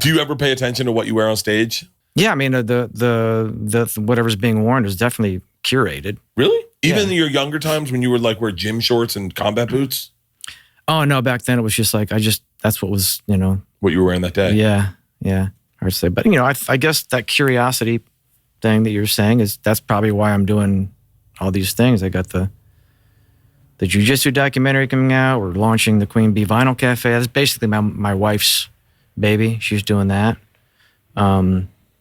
you ever pay attention to what you wear on stage? Yeah, I mean, the whatever's being worn is definitely curated. Really? Even in your younger times when you would like wear gym shorts and combat boots? Oh, no, back then it was just like, that's what was, What you were wearing that day? Yeah. Hard to say. But, I guess that curiosity thing that you're saying that's probably why I'm doing all these things. I got the Jiu-jitsu documentary coming out. We're launching the Queen Bee Vinyl Cafe. That's basically my wife's baby. She's doing that.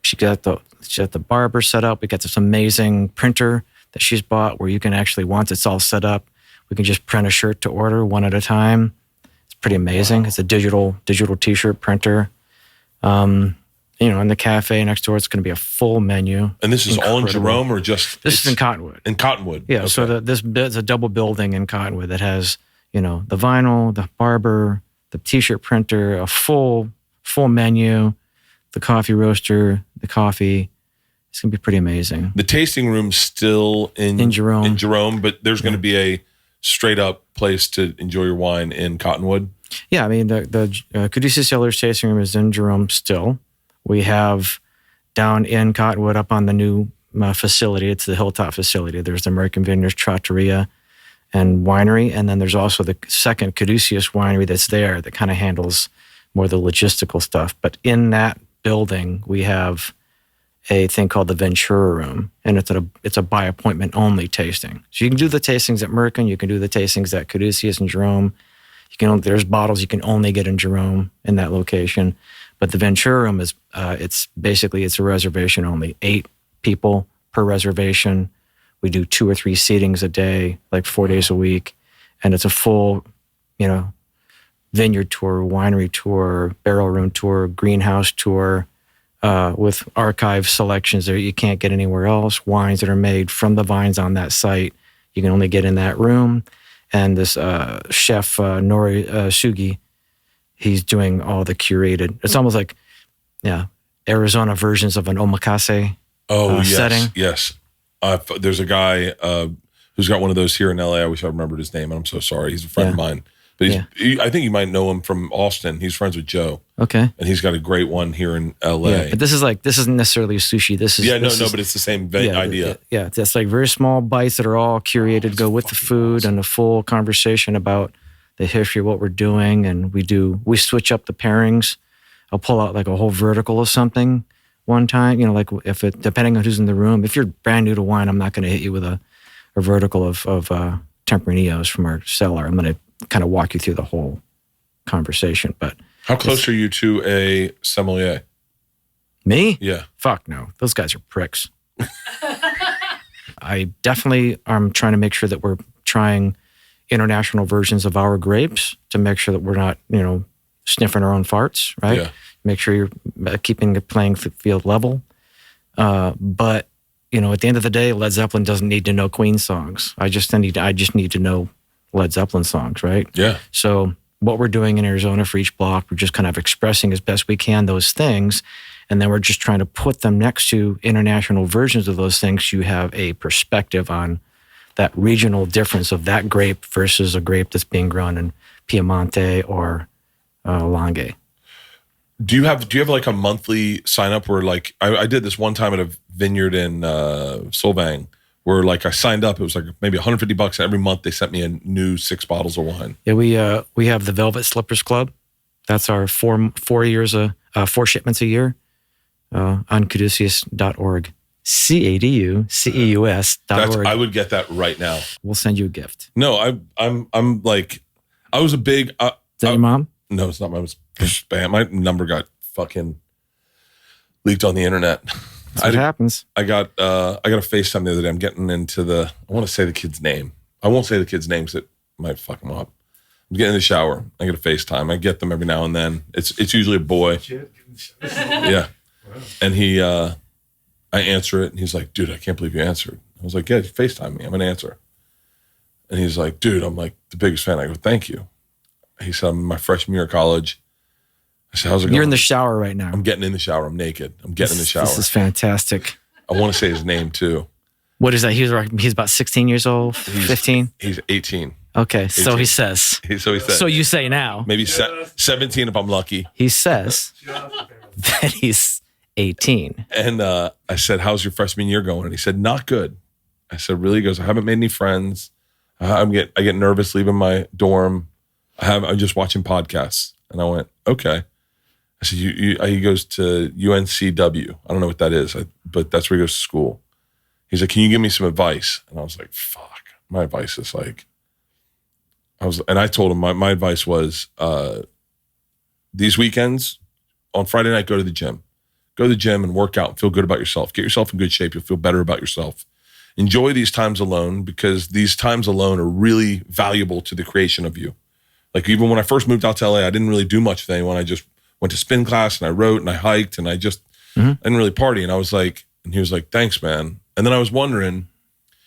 She got the barber set up. We got this amazing printer that she's bought where you can actually, once it's all set up, we can just print a shirt to order one at a time. It's pretty amazing. Wow. It's a digital t-shirt printer. In the cafe next door, it's going to be a full menu. And this is all in Jerome or just? This is in Cottonwood. In Cottonwood. Yeah. Okay. So this is a double building in Cottonwood that has, the vinyl, the barber, the t-shirt printer, a full menu, the coffee roaster, the coffee. It's going to be pretty amazing. The tasting room's still in Jerome, but there's going to be a straight up place to enjoy your wine in Cottonwood. Yeah, I mean, the Caduceus Cellars tasting room is in Jerome still. We have down in Cottonwood up on the new facility. It's the Hilltop facility. There's the American Vineyards Trattoria and Winery. And then there's also the second Caduceus winery that's there that kind of handles more the logistical stuff. But in that building, we have a thing called the Ventura Room. And it's a by appointment only tasting. So you can do the tastings at Merkin. You can do the tastings at Caduceus and Jerome. There's bottles you can only get in Jerome in that location. But the Ventura Room is, it's a reservation only. 8 people per reservation. We do 2 or 3 seatings a day, like 4 days a week. And it's a full, vineyard tour, winery tour, barrel room tour, greenhouse tour, with archive selections that you can't get anywhere else. Wines that are made from the vines on that site, you can only get in that room. And this chef, Rory Sugi, he's doing all the curated. It's almost like, Arizona versions of an omakase setting. Yes. There's a guy who's got one of those here in LA. I wish I remembered his name, and I'm so sorry. He's a friend of mine. But I think you might know him from Austin. He's friends with Joe. Okay. And he's got a great one here in LA. Yeah, but this isn't necessarily sushi. This is but it's the same idea. Yeah, it's like very small bites that are all curated, go with the food, and a full conversation about the history of what we're doing. And we switch up the pairings. I'll pull out like a whole vertical of something one time, like depending on who's in the room. If you're brand new to wine, I'm not going to hit you with a vertical of Tempranillos from our cellar. I'm going to kind of walk you through the whole conversation. But How close are you to a sommelier? me? Yeah. Fuck no. Those guys are pricks. I definitely am trying to make sure that we're trying international versions of our grapes to make sure that we're not, sniffing our own farts, right? Yeah. Make sure you're keeping the playing field level. But, at the end of the day, Led Zeppelin doesn't need to know Queen songs. I just need to know Led Zeppelin songs, right? Yeah. So what we're doing in Arizona for each block, we're just kind of expressing as best we can those things. And then we're just trying to put them next to international versions of those things. So you have a perspective on that regional difference of that grape versus a grape that's being grown in Piemonte or Langhe. Do you have like a monthly sign up where like I did this one time at a vineyard in Solvang where like I signed up, it was like maybe $150 and every month they sent me a new 6 bottles of wine. Yeah, we have the Velvet Slippers Club. That's our 4 shipments a year on caduceus.org. CADUCEUS.org. I would get that right now. We'll send you a gift. No, I'm like, I was a big. Is that your mom? No, it's not my spam. My number got fucking leaked on the internet. That's what happens. I got a FaceTime the other day. I'm getting into I want to say the kid's name. I won't say the kid's name because it might fuck him up. I'm getting in the shower. I get a FaceTime. I get them every now and then. It's usually a boy. Yeah. Wow. And he, I answer it and he's like, dude, I can't believe you answered. I was like, yeah, FaceTime me. I'm going to answer. And he's like, dude, I'm like the biggest fan. I go, thank you. He said, I'm in my freshman year of college. I said, how's it going? You're in the shower right now. I'm getting in the shower. I'm naked. I'm getting in the shower. This is fantastic. I want to say his name too. What is that? He's about 16 years old, 15? He's 18. Okay, so 18. he says. So he said. So you say now. Maybe 17 if I'm lucky. He says that he's 18. And I said, how's your freshman year going? And he said, not good. I said, really? He goes, I haven't made any friends. I get nervous leaving my dorm. I'm just watching podcasts. And I went, okay. I said, he goes to UNCW. I don't know what that is, but that's where he goes to school. He's like, can you give me some advice? And I was like, fuck. My advice is like, and I told him my advice was, these weekends on Friday night, go to the gym. Go to the gym and work out and feel good about yourself. Get yourself in good shape. You'll feel better about yourself. Enjoy these times alone because these times alone are really valuable to the creation of you. Like even when I first moved out to LA, I didn't really do much with anyone. I just went to spin class and I wrote and I hiked and I just I didn't really party. And I was like, and he was like, thanks, man. And then I was wondering,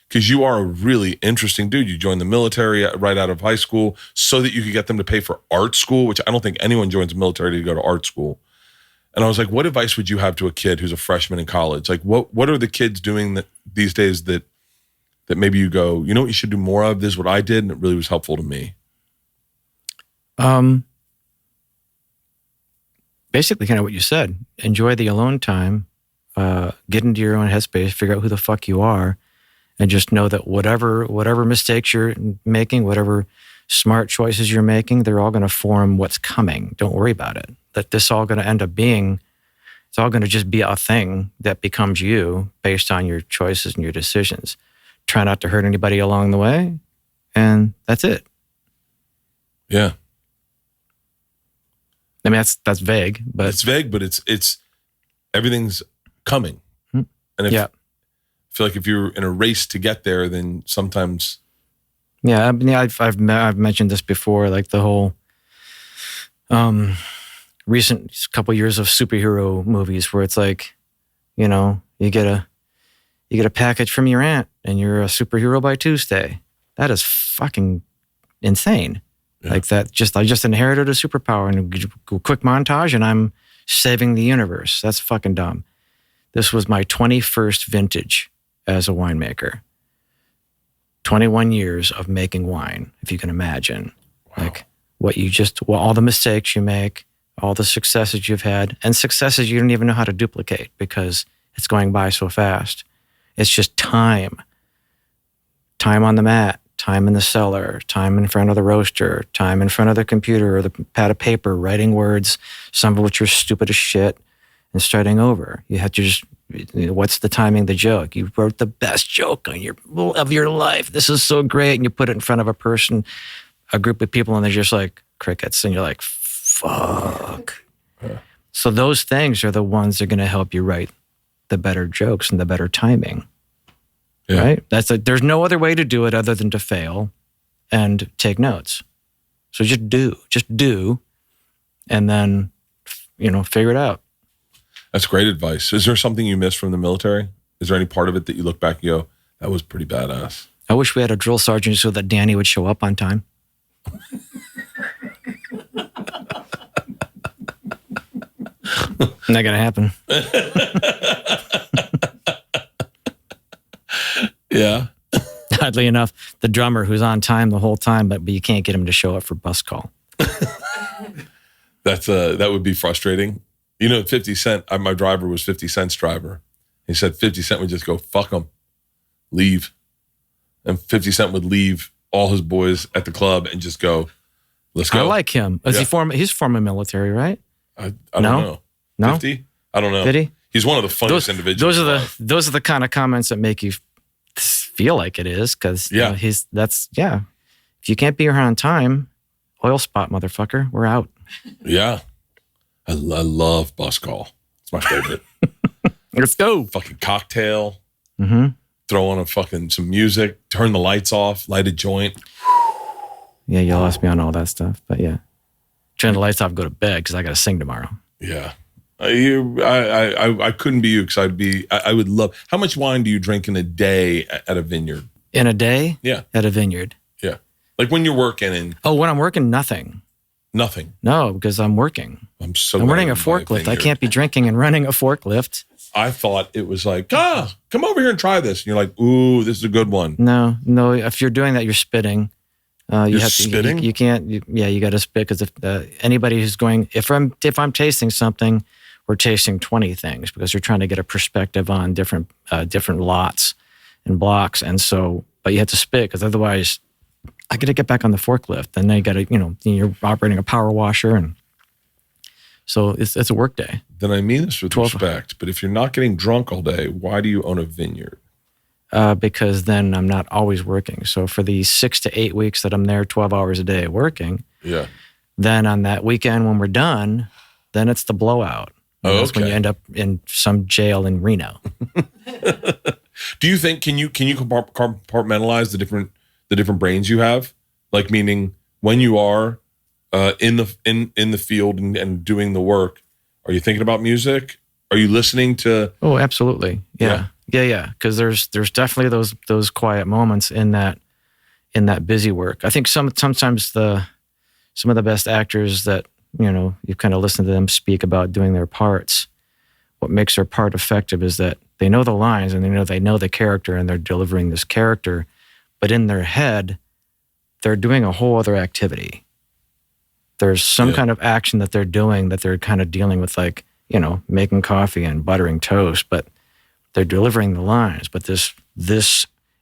because you are a really interesting dude. You joined the military right out of high school so that you could get them to pay for art school, which I don't think anyone joins the military to go to art school. And I was like, what advice would you have to a kid who's a freshman in college? Like, what are the kids doing these days that maybe you go, you know what you should do more of? This is what I did, and it really was helpful to me. Basically kind of what you said. Enjoy the alone time. Get into your own headspace, figure out who the fuck you are, and just know that whatever mistakes you're making, whatever smart choices you're making, they're all going to form what's coming. Don't worry about it. That this all going to end up being, it's all going to just be a thing that becomes you based on your choices and your decisions. Try not to hurt anybody along the way, and that's it. Yeah. I mean, that's vague, but it's vague, but it's everything's coming. And I feel like if you're in a race to get there, then sometimes. Yeah, I mean, I've mentioned this before, like the whole recent couple years of superhero movies where it's like, you get a package from your aunt and you're a superhero by Tuesday. That is fucking insane. Yeah. Like that, I just inherited a superpower and a quick montage and I'm saving the universe. That's fucking dumb. This was my 21st vintage as a winemaker. 21 years of making wine, if you can imagine. Wow. Like all the mistakes you make, all the successes you've had, and successes you don't even know how to duplicate because it's going by so fast. It's just time. Time on the mat, time in the cellar, time in front of the roaster, time in front of the computer or the pad of paper, writing words, some of which are stupid as shit, and starting over. You have to just, what's the timing, the joke? You wrote the best joke of your life. This is so great. And you put it in front of a person, a group of people, and they're just like, crickets, and you're like, fuck. Yeah. So those things are the ones that are going to help you write the better jokes and the better timing. Yeah. Right? There's no other way to do it other than to fail and take notes. So just do, and then, figure it out. That's great advice. Is there something you missed from the military? Is there any part of it that you look back and go, that was pretty badass? I wish we had a drill sergeant so that Danny would show up on time. Not gonna happen. Yeah. Oddly enough, the drummer who's on time the whole time, but you can't get him to show up for bus call. That would be frustrating. 50 Cent, my driver was 50 Cent's driver. He said 50 Cent would just go, fuck them, leave. And 50 Cent would leave all his boys at the club and just go, let's go. I like him. He's former military, right? I don't know. No? 50? I don't know. Did he? He's one of the funniest individuals. Those are the kind of comments that make you feel like it is, because if you can't be here on time, oil spot, motherfucker, we're out. Yeah. I love bus call. It's my favorite. Let's go. Fucking cocktail. Mm-hmm. Throw on some music, turn the lights off, light a joint. Yeah, you lost me on all that stuff, but yeah. Turn the lights off, go to bed, because I got to sing tomorrow. Yeah. I couldn't be you, because I would love. How much wine do you drink in a day at a vineyard? In a day? Yeah. At a vineyard? Yeah. Like when you're working and. Oh, when I'm working, nothing. Nothing. No, because I'm working. I'm running a forklift. I can't be drinking and running a forklift. I thought it was like, come over here and try this. And you're like, ooh, this is a good one. No. If you're doing that, you're spitting. You're spitting? You can't. You got to spit, because if anybody who's going, if I'm tasting something, we're tasting 20 things, because you're trying to get a perspective on different lots and blocks, and so. But you have to spit, because otherwise, I got to get back on the forklift. Then you got to, you're operating a power washer, and so it's a work day. Then I mean this with respect, but if you're not getting drunk all day, why do you own a vineyard? Because then I'm not always working. So for the 6 to 8 weeks that I'm there 12 hours a day working, yeah. Then on that weekend when we're done, then it's the blowout. That's when you end up in some jail in Reno. Do you think, can you compartmentalize the different brains you have? Like, meaning when you are in the field and doing the work, are you thinking about music? Are you listening to? Oh, absolutely. Yeah. Because there's definitely those quiet moments in that busy work. I think sometimes some of the best actors that you kind of listen to them speak about doing their parts. What makes their part effective is that they know the lines and they know the character, and they're delivering this character, but in their head, they're doing a whole other activity. There's some kind of action that they're doing that they're kind of dealing with, like, making coffee and buttering toast, but they're delivering the lines. But this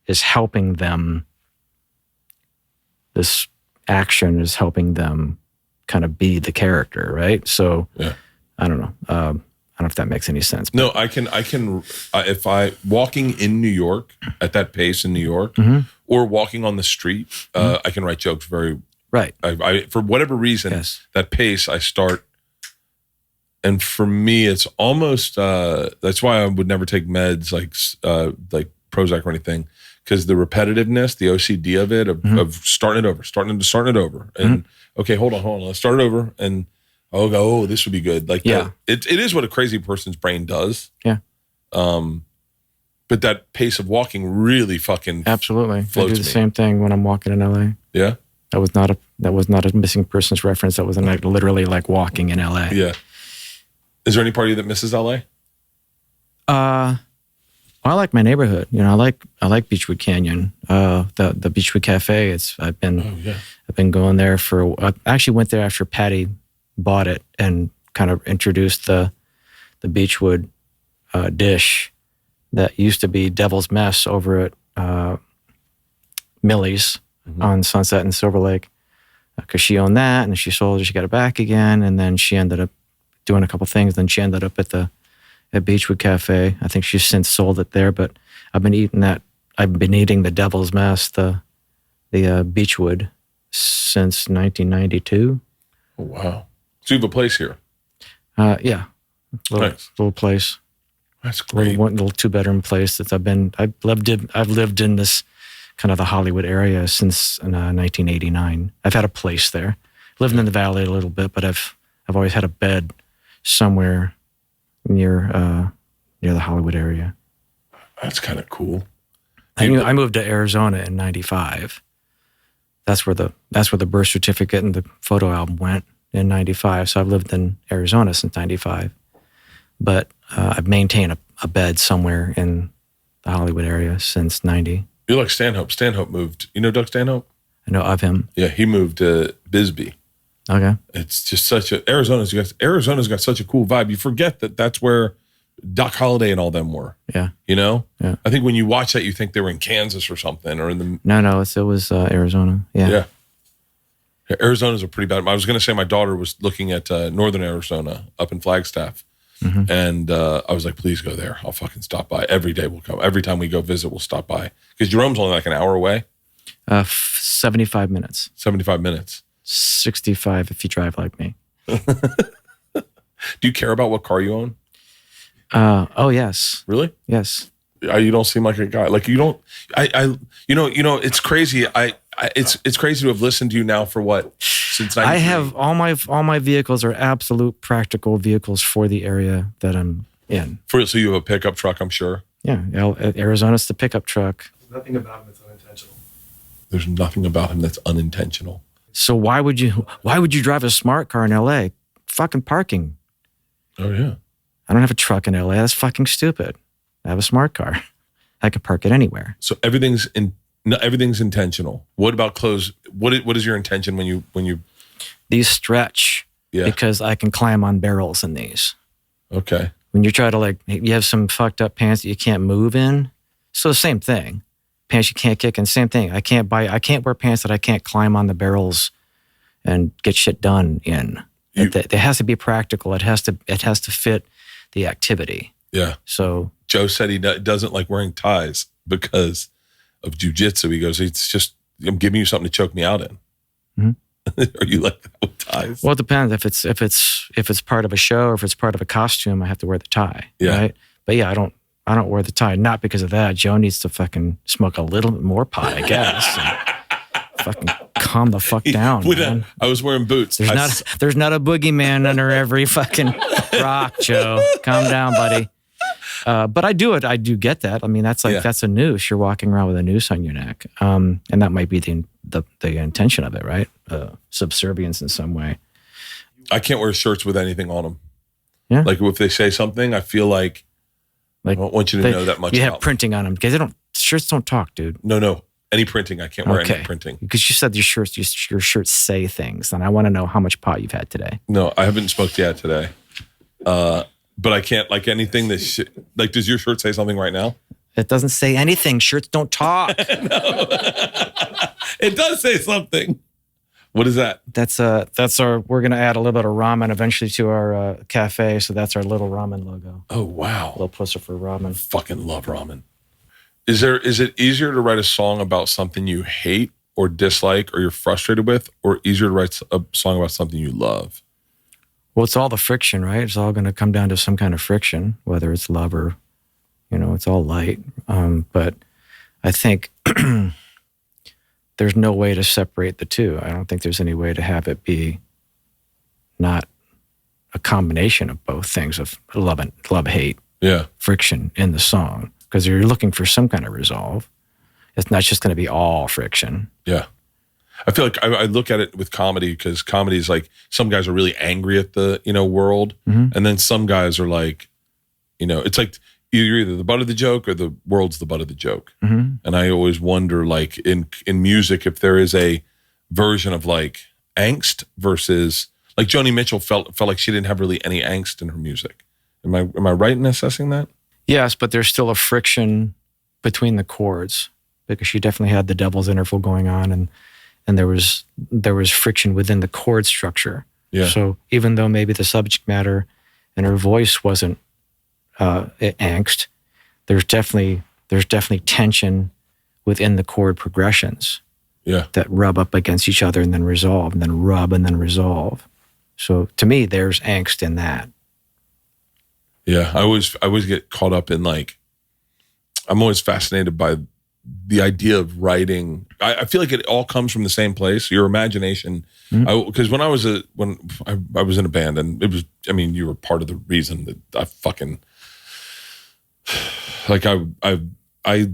is helping them. This action is helping them kind of be the character, right? So I don't know. I don't know if that makes any sense. No, I can. If I walking in New York at that pace in New York, or walking on the street, I can write jokes very right. I for whatever reason, that pace I start. And for me, it's almost that's why I would never take meds like Prozac or anything, because the repetitiveness, the OCD of it, of starting it over, and okay, hold on, let's start it over, and this would be good. Like, it is what a crazy person's brain does. Yeah. But that pace of walking really fucking absolutely. I do the me. same thing when I'm walking in LA. Yeah. That was not a missing persons reference. That was literally like walking in LA. Yeah. Is there any part of you that misses LA? I like my neighborhood. I like Beechwood Canyon. The Beechwood Cafe. I've been going there I actually went there after Patty bought it and kind of introduced the Beechwood dish that used to be Devil's Mess over at Millie's on Sunset and Silver Lake, because she owned that, and she sold it. She got it back again, and then she ended up doing a couple things. Then she ended up at Beechwood Cafe. I think she's since sold it there, but I've been eating that. I've been eating the Devil's Mess, the Beechwood, since 1992. Oh, wow. So you have a place here. Yeah. Nice. Little place. That's great. Little 2-bedroom place that I've lived in this kind of the Hollywood area since 1989. I've had a place there. Lived in the valley a little bit, but I've always had a bed somewhere near the Hollywood area. That's kind of cool. I moved to Arizona in '95. That's where the birth certificate and the photo album went in '95. So I've lived in Arizona since '95, but I've maintained a bed somewhere in the Hollywood area since '90. You're like Stanhope. Stanhope moved. You know Doug Stanhope? I know of him. Yeah, he moved to Bisbee. Okay. It's just Arizona's got such a cool vibe. You forget that that's where Doc Holliday and all them were. Yeah. You know? Yeah. I think when you watch that, you think they were in Kansas or something, or in the. No, it was Arizona. Yeah. Yeah. Arizona's a pretty bad. I was going to say my daughter was looking at northern Arizona up in Flagstaff. Mm-hmm. And I was like, please go there. I'll fucking stop by. Every day we'll come. Every time we go visit, we'll stop by. Because Jerome's only like an hour away. 75 minutes. 75 minutes. 65 if you drive like me. Do you care about what car you own? Oh, yes. Really? Yes. You don't seem like a guy. Like you don't. It's crazy. It's crazy to have listened to you now for what since 93. I have all my vehicles are absolute practical vehicles for the area that I'm in. So you have a pickup truck, I'm sure. Yeah, Arizona's the pickup truck. There's nothing about him that's unintentional. There's nothing about him that's unintentional. So why would you drive a smart car in LA? Fucking parking. Oh yeah. I don't have a truck in LA. That's fucking stupid. I have a smart car. I can park it anywhere. So everything's intentional. What about clothes? What is your intention when you? These stretch because I can climb on barrels in these. Okay. When you try to you have some fucked up pants that you can't move in. So same thing. Pants you can't kick in, same thing. I can't wear pants that I can't climb on the barrels and get shit done in. It has to be practical. It has to fit the activity. Yeah. So Joe said he doesn't like wearing ties because of jiu-jitsu. He goes, it's just, I'm giving you something to choke me out in. Mm-hmm. Are you like that with ties? Well, it depends. If it's part of a show or if it's part of a costume, I have to wear the tie. Yeah. Right? But yeah, I don't wear the tie. Not because of that. Joe needs to fucking smoke a little bit more pot, I guess. And fucking calm the fuck down, man. I was wearing boots. There's not a boogeyman under every fucking rock, Joe. Calm down, buddy. But I do get that. I mean, that's a noose. You're walking around with a noose on your neck. And that might be the intention of it, right? Subservience in some way. I can't wear shirts with anything on them. Yeah. Like if they say something, I feel like I don't want you to know that much. You have printing on them because shirts don't talk, dude. No. Any printing. I can't wear any printing. Because you said your shirts say things, and I want to know how much pot you've had today. No, I haven't smoked yet today. But I can't like anything that like, does your shirt say something right now? It doesn't say anything. Shirts don't talk. It does say something. What is that? That's our, we're going to add a little bit of ramen eventually to our cafe. So that's our little ramen logo. Oh, wow. Little Puscifer ramen. Fucking love ramen. Is it easier to write a song about something you hate or dislike or you're frustrated with, or easier to write a song about something you love? Well, it's all the friction, right? It's all going to come down to some kind of friction, whether it's love or, it's all light. But I think there's no way to separate the two. I don't think there's any way to have it be not a combination of both things of love, hate, friction in the song, because you're looking for some kind of resolve. It's not just going to be all friction. Yeah. I feel like I look at it with comedy, because comedy is like, some guys are really angry at the, world. Mm-hmm. And then some guys are like, it's like you're either the butt of the joke or the world's the butt of the joke. Mm-hmm. And I always wonder, like in music, if there is a version of like angst versus, like Joni Mitchell felt like she didn't have really any angst in her music. Am I right in assessing that? Yes, but there's still a friction between the chords, because she definitely had the devil's interval going on, and there was friction within the chord structure. Yeah. So even though maybe the subject matter and her voice wasn't angst, there's definitely tension within the chord progressions. Yeah. That rub up against each other and then resolve, and then rub and then resolve. So to me, there's angst in that. Yeah, I always get caught up in like, I'm always fascinated by the idea of writing. I feel like it all comes from the same place, your imagination. Because when I was in a band, and it was, I mean, you were part of the reason that I fucking, like I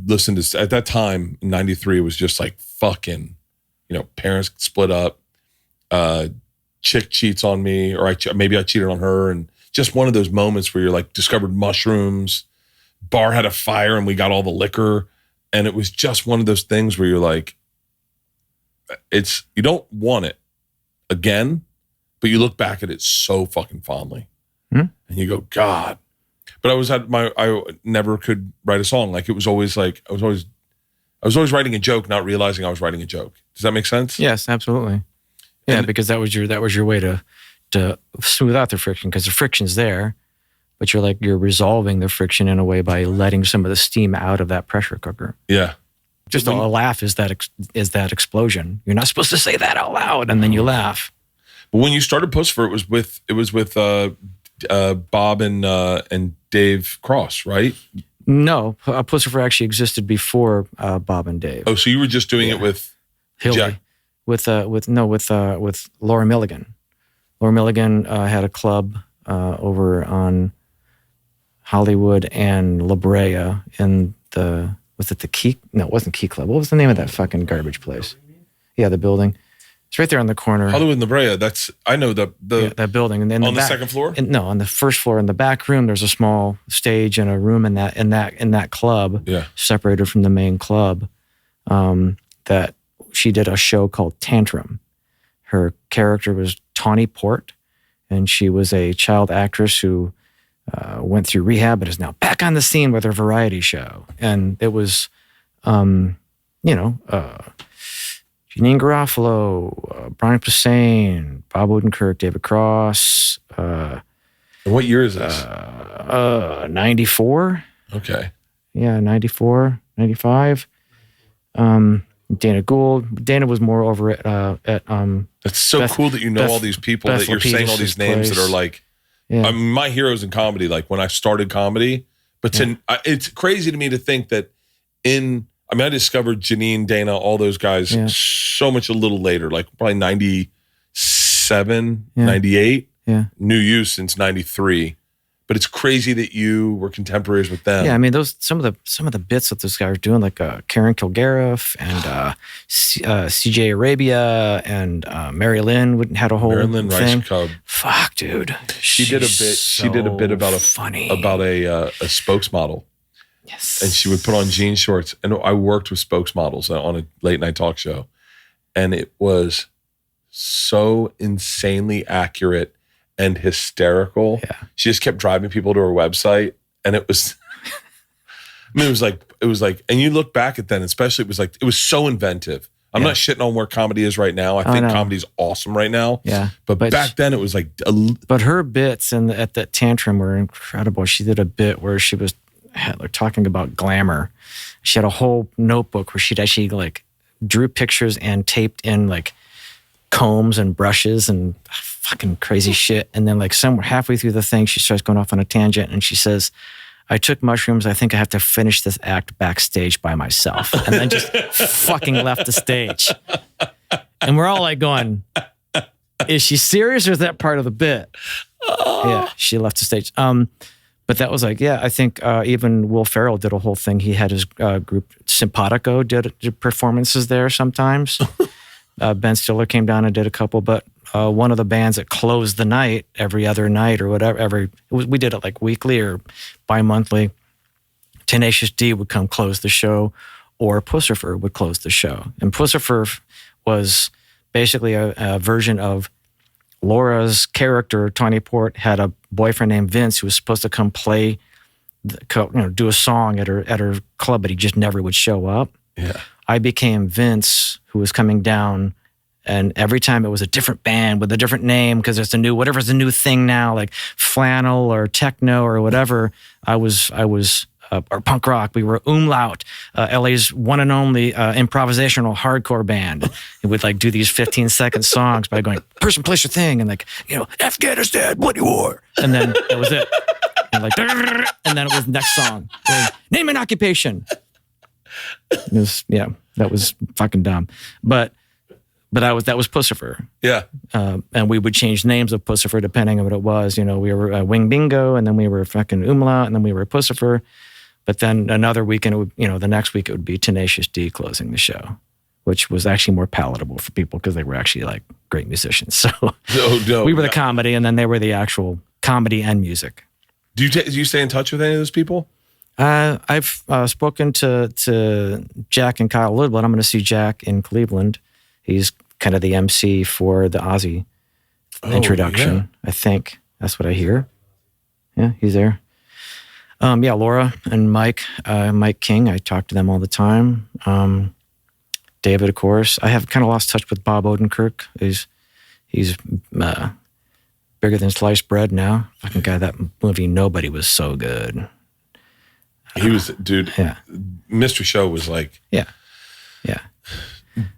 listened to, at that time in 93, it was just like fucking, you know, parents split up, chick cheats on me, or maybe I cheated on her, and just one of those moments where you're like discovered mushrooms, bar had a fire and we got all the liquor. And it was just one of those things where you're like, you don't want it again, but you look back at it so fucking fondly. And you go, God. But I never could write a song. Like it was always like, I was always writing a joke, not realizing I was writing a joke. Does that make sense? Yes, absolutely. Yeah, because that was your way to smooth out the friction, because the friction's there, but you're resolving the friction in a way by letting some of the steam out of that pressure cooker. Yeah. Just a laugh is that explosion. You're not supposed to say that out loud, and then you laugh. But when you started Puscifer, it was with Bob and Dave Cross, right? No, Puscifer actually existed before Bob and Dave. Oh, so you were just doing it with Hildy, Jack? with Laura Milligan. Laura Milligan had a club over on Hollywood and La Brea in was it the Key? No, it wasn't Key Club. What was the name of that fucking garbage place? Yeah, the building. It's right there on the corner. Hollywood and La Brea. I know that building. And then on the second floor? No, on the first floor in the back room, there's a small stage and a room in that club, separated from the main club. That she did a show called Tantrum. Her character was Tawny Port, and she was a child actress who went through rehab but is now back on the scene with her variety show. And it was, Janine Garofalo, Brian Posehn, Bob Odenkirk, David Cross. And what year is this? 94. Okay. Yeah, 94, 95. Dana Gould. Dana was more over at It's so cool that you know all these people, that you're saying all these names that are like, my heroes in comedy, like when I started comedy. But it's crazy to me to think that I discovered Janine, Dana, all those guys so much a little later, like probably 97, 98. Yeah. Knew you since 93. But it's crazy that you were contemporaries with them. Yeah, I mean, some of the bits that those guys are doing, like Karen Kilgariff and CJ Arabia and Mary Lynn had a whole Marilyn thing. Rice Cub. Fuck, dude. She did a bit about a spokesmodel. Yes. And she would put on jean shorts. And I worked with spokesmodels on a late night talk show. And it was so insanely accurate and hysterical. Yeah. She just kept driving people to her website. And it was, it was like, and you look back at that, especially, it was so inventive. I'm not shitting on where comedy is right now. I think comedy's awesome right now. Yeah. But back then it was like, but her bits at that Tantrum were incredible. She did a bit where she was talking about glamour. She had a whole notebook where she'd actually like drew pictures and taped in like combs and brushes and fucking crazy shit. And then like somewhere halfway through the thing, she starts going off on a tangent and she says, I took mushrooms. I think I have to finish this act backstage by myself. And then just fucking left the stage. And we're all like going, is she serious or is that part of the bit? Yeah, she left the stage. But that was like, I think even Will Ferrell did a whole thing. He had his group, Simpatico, did performances there sometimes. Ben Stiller came down and did a couple, but one of the bands that closed the night every other night or whatever, we did it like weekly or bi-monthly. Tenacious D would come close the show, or Puscifer would close the show. And Puscifer was basically a version of Laura's character. Tawny Port had a boyfriend named Vince who was supposed to come play, do a song at her club, but he just never would show up. Yeah. I became Vince, who was coming down, and every time it was a different band with a different name because it's whatever's the new thing now, like flannel or techno or whatever. I was or punk rock. We were Umlaut, LA's one and only improvisational hardcore band. It would like do these 15-second songs by going, person, place your thing, and like, Afghanistan, bloody war. And then that was it. And like, and then it was next song. Like, name an occupation. It was, that was fucking dumb. But that was Puscifer. Yeah. And we would change names of Puscifer depending on what it was. We were Wing Bingo, and then we were fucking Umlaut, and then we were Puscifer. But then another weekend, the next week it would be Tenacious D closing the show, which was actually more palatable for people because they were actually like great musicians. So we were the comedy, and then they were the actual comedy and music. Do you stay in touch with any of those people? I've spoken to Jack and Kyle a little bit. I'm going to see Jack in Cleveland. He's kind of the MC for the Ozzy introduction. Yeah. I think that's what I hear. Yeah, he's there. Laura and Mike King, I talk to them all the time. David, of course. I have kind of lost touch with Bob Odenkirk. He's bigger than sliced bread now. Fucking guy, that movie Nobody was so good. He was, dude. Yeah. Mystery Show was like. Yeah.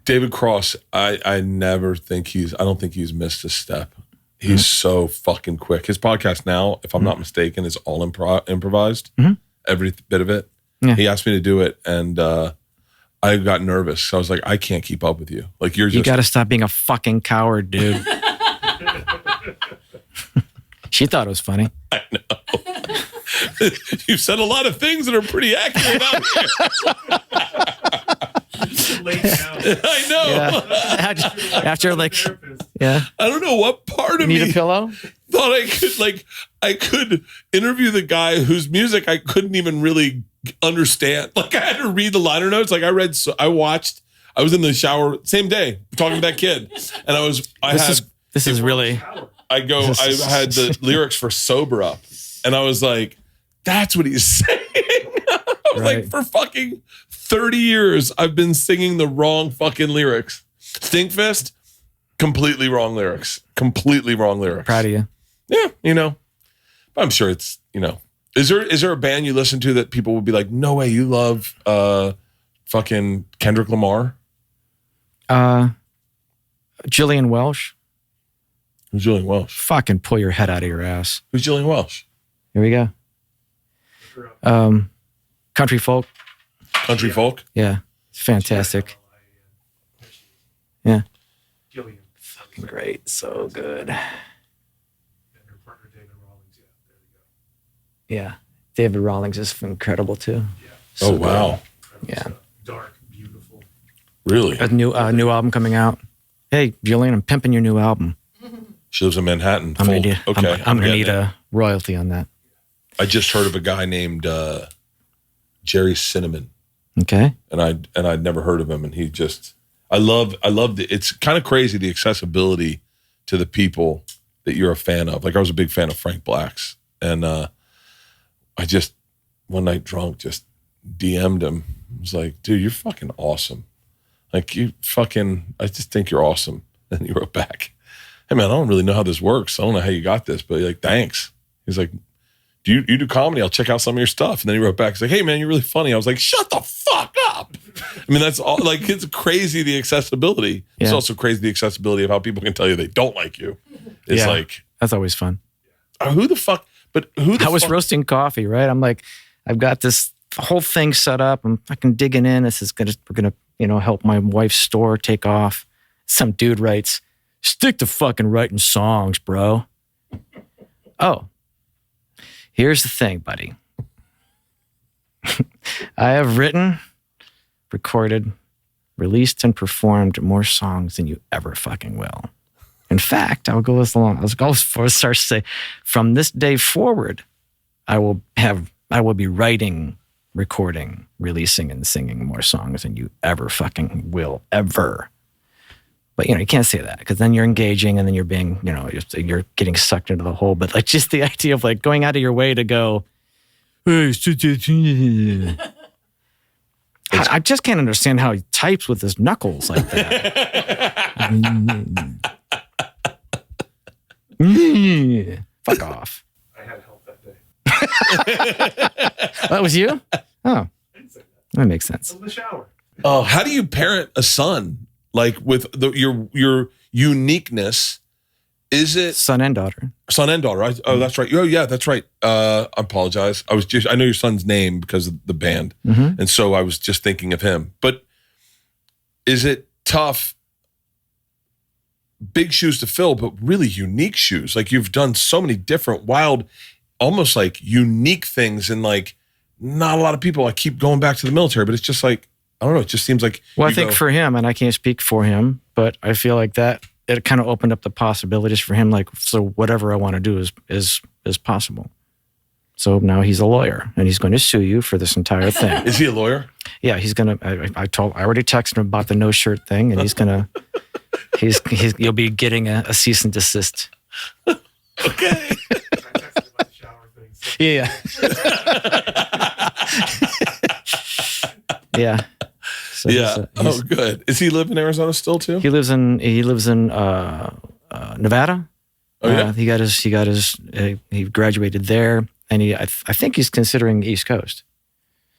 David Cross, I don't think he's missed a step. He's so fucking quick. His podcast now, if I'm not mistaken, is all improvised. Every bit of it. Yeah. He asked me to do it, and I got nervous. So I was like, I can't keep up with you. Like you got to stop being a fucking coward, dude. She thought it was funny. I know. You've said a lot of things that are pretty accurate out here. Late now. I know. Yeah. After like, yeah. I don't know what part of me need a pillow. Thought I could interview the guy whose music I couldn't even really understand. Like I had to read the liner notes. Like I was in the shower same day talking to that kid, and I had the lyrics for Sober Up, and I was like, that's what he's saying. I was like, for fucking 30 years, I've been singing the wrong fucking lyrics. Stinkfist, completely wrong lyrics. Completely wrong lyrics. Proud of you. Yeah, I'm sure it's, is there a band you listen to that people would be like, no way, you love fucking Kendrick Lamar? Jillian Welsh. Who's Jillian Welsh? Fucking pull your head out of your ass. Who's Jillian Welsh? Here we go. Country folk. Country folk? Yeah. It's fantastic. Yeah. Gillian. Fucking great. So good. And her partner David Rawlings. Yeah, there we go. Yeah. David Rawlings is incredible too. Yeah. So wow. Yeah. Stuff. Dark, beautiful. Really? A new album coming out. Hey, Gillian, I'm pimping your new album. She lives in Manhattan. I'm gonna need a royalty on that. I just heard of a guy named Jerry Cinnamon. Okay. And I'd never heard of him, and he just I love it's kind of crazy the accessibility to the people that you're a fan of. Like I was a big fan of Frank Black's, and I just one night drunk just DM'd him. I was like, dude, you're fucking awesome. Like I just think you're awesome. And he wrote back, hey man, I don't really know how this works. I don't know how you got this, but like, thanks. He's like, you do comedy? I'll check out some of your stuff. And then he wrote back, he's like, hey man, you're really funny. I was like, shut the fuck up. I mean, that's all, like, it's crazy, the accessibility. Yeah. It's also crazy, the accessibility of how people can tell you they don't like you. It's like, that's always fun. How was roasting coffee, right? I'm like, I've got this whole thing set up. I'm fucking digging in. We're going to, help my wife's store take off. Some dude writes, stick to fucking writing songs, bro. Oh, here's the thing, buddy. I have written, recorded, released, and performed more songs than you ever fucking will. In fact, I'll go as far as to say, from this day forward, I will be writing, recording, releasing, and singing more songs than you ever fucking will, ever. But, you can't say that because then you're engaging and then you're being, you're getting sucked into the hole. But like just the idea of like going out of your way to go, hey, I just can't understand how he types with his knuckles like that. Fuck off. I had help that day. That was you? Oh, I didn't say that. that makes sense. In the shower. Oh, how do you parent a son? Like with your uniqueness? Is it Son and daughter. son and daughter? Oh, that's right. Oh, yeah, that's right. I apologize. I know your son's name because of the band, and so I was just thinking of him. But is it tough? Big shoes to fill, but really unique shoes. Like you've done so many different, wild, almost like unique things, and like not a lot of people. I keep going back to the military, but it's just like I don't know. It just seems like. Well, I think for him, and I can't speak for him, but I feel like that it kind of opened up the possibilities for him. Like, so whatever I want to do is possible. So now he's a lawyer, and he's going to sue you for this entire thing. Is he a lawyer? Yeah, he's gonna. I already texted him about the no shirt thing, and he's gonna. You'll be getting a cease and desist. Okay. I texted about the shower thing. So Yeah. Yeah. So Yeah. Oh, good. Is he live in Arizona still too? he lives in Nevada. Oh yeah. He graduated there, and I think he's considering the East Coast.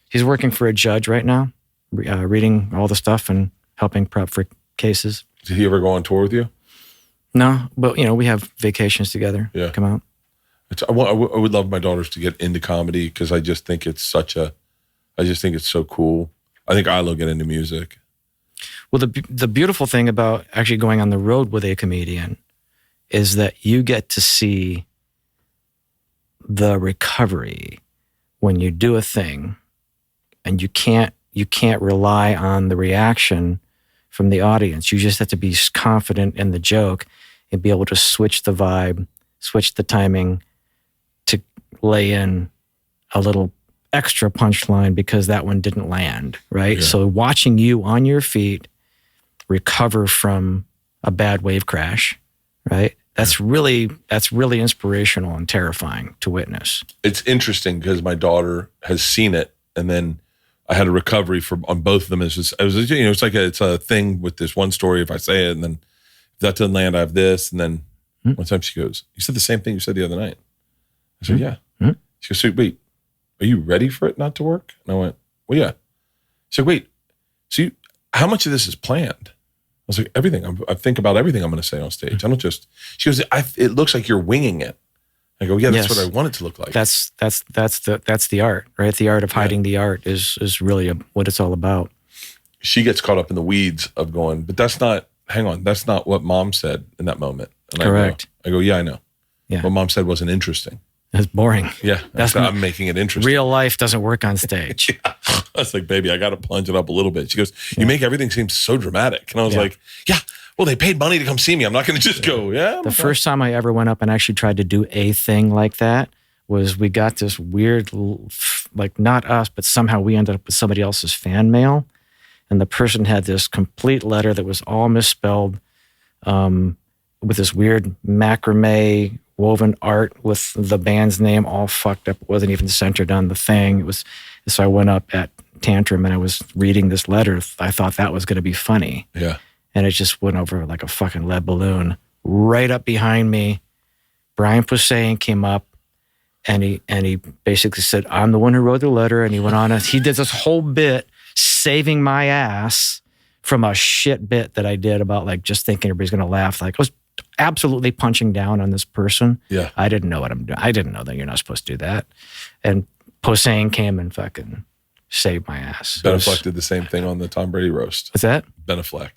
He's working for a judge right now, reading all the stuff and helping prep for cases. Did he ever go on tour with you? No, but we have vacations together. Yeah. Come out. I would love my daughters to get into comedy because I just think it's so cool. I think I'll get into music. Well, the beautiful thing about actually going on the road with a comedian is that you get to see the recovery when you do a thing, and you can't rely on the reaction from the audience. You just have to be confident in the joke and be able to switch the vibe, switch the timing to lay in a little extra punchline because that one didn't land, right? Yeah. So watching you on your feet recover from a bad wave crash, right? That's really inspirational and terrifying to witness. It's interesting because my daughter has seen it, and then I had a recovery on both of them. It's a thing with this one story. If I say it, and then if that doesn't land, I have this. And then one time she goes, "You said the same thing you said the other night." I said, "Yeah." She goes, "So wait, are you ready for it not to work?" And I went, "Well, yeah." She said, "Wait, so how much of this is planned?" I was like, "Everything. I think about everything I'm going to say on stage. I don't just." She goes, "It looks like you're winging it." I go, "Yeah, that's Yes. what I want it to look like." That's the art, right? The art of hiding the art is really what it's all about. She gets caught up in the weeds of going, but that's not what mom said in that moment. And Correct. I go, "Yeah, I know. Yeah. What mom said wasn't interesting." It's boring. Yeah. I'm making it interesting. Real life doesn't work on stage. I was like, "Baby, I got to plunge it up a little bit." She goes, "You make everything seem so dramatic." And I was like, "Yeah, well, they paid money to come see me. I'm not going to just go, yeah." The first time I ever went up and actually tried to do a thing like that was we got this weird, like not us, but somehow we ended up with somebody else's fan mail. And the person had this complete letter that was all misspelled with this weird macrame woven art with the band's name all fucked up. It wasn't even centered on the thing. So I went up at Tantrum and I was reading this letter. I thought that was going to be funny. Yeah. And it just went over like a fucking lead balloon. Right up behind me, Brian Posehn came up and he basically said, "I'm the one who wrote the letter." And he went on and he did this whole bit saving my ass from a shit bit that I did about like just thinking everybody's going to laugh. Like I was absolutely punching down on this person. Yeah. I didn't know what I'm doing. I didn't know that you're not supposed to do that. And Posehn came and fucking saved my ass. Ben Affleck did the same thing on the Tom Brady roast. What's that? Ben Affleck.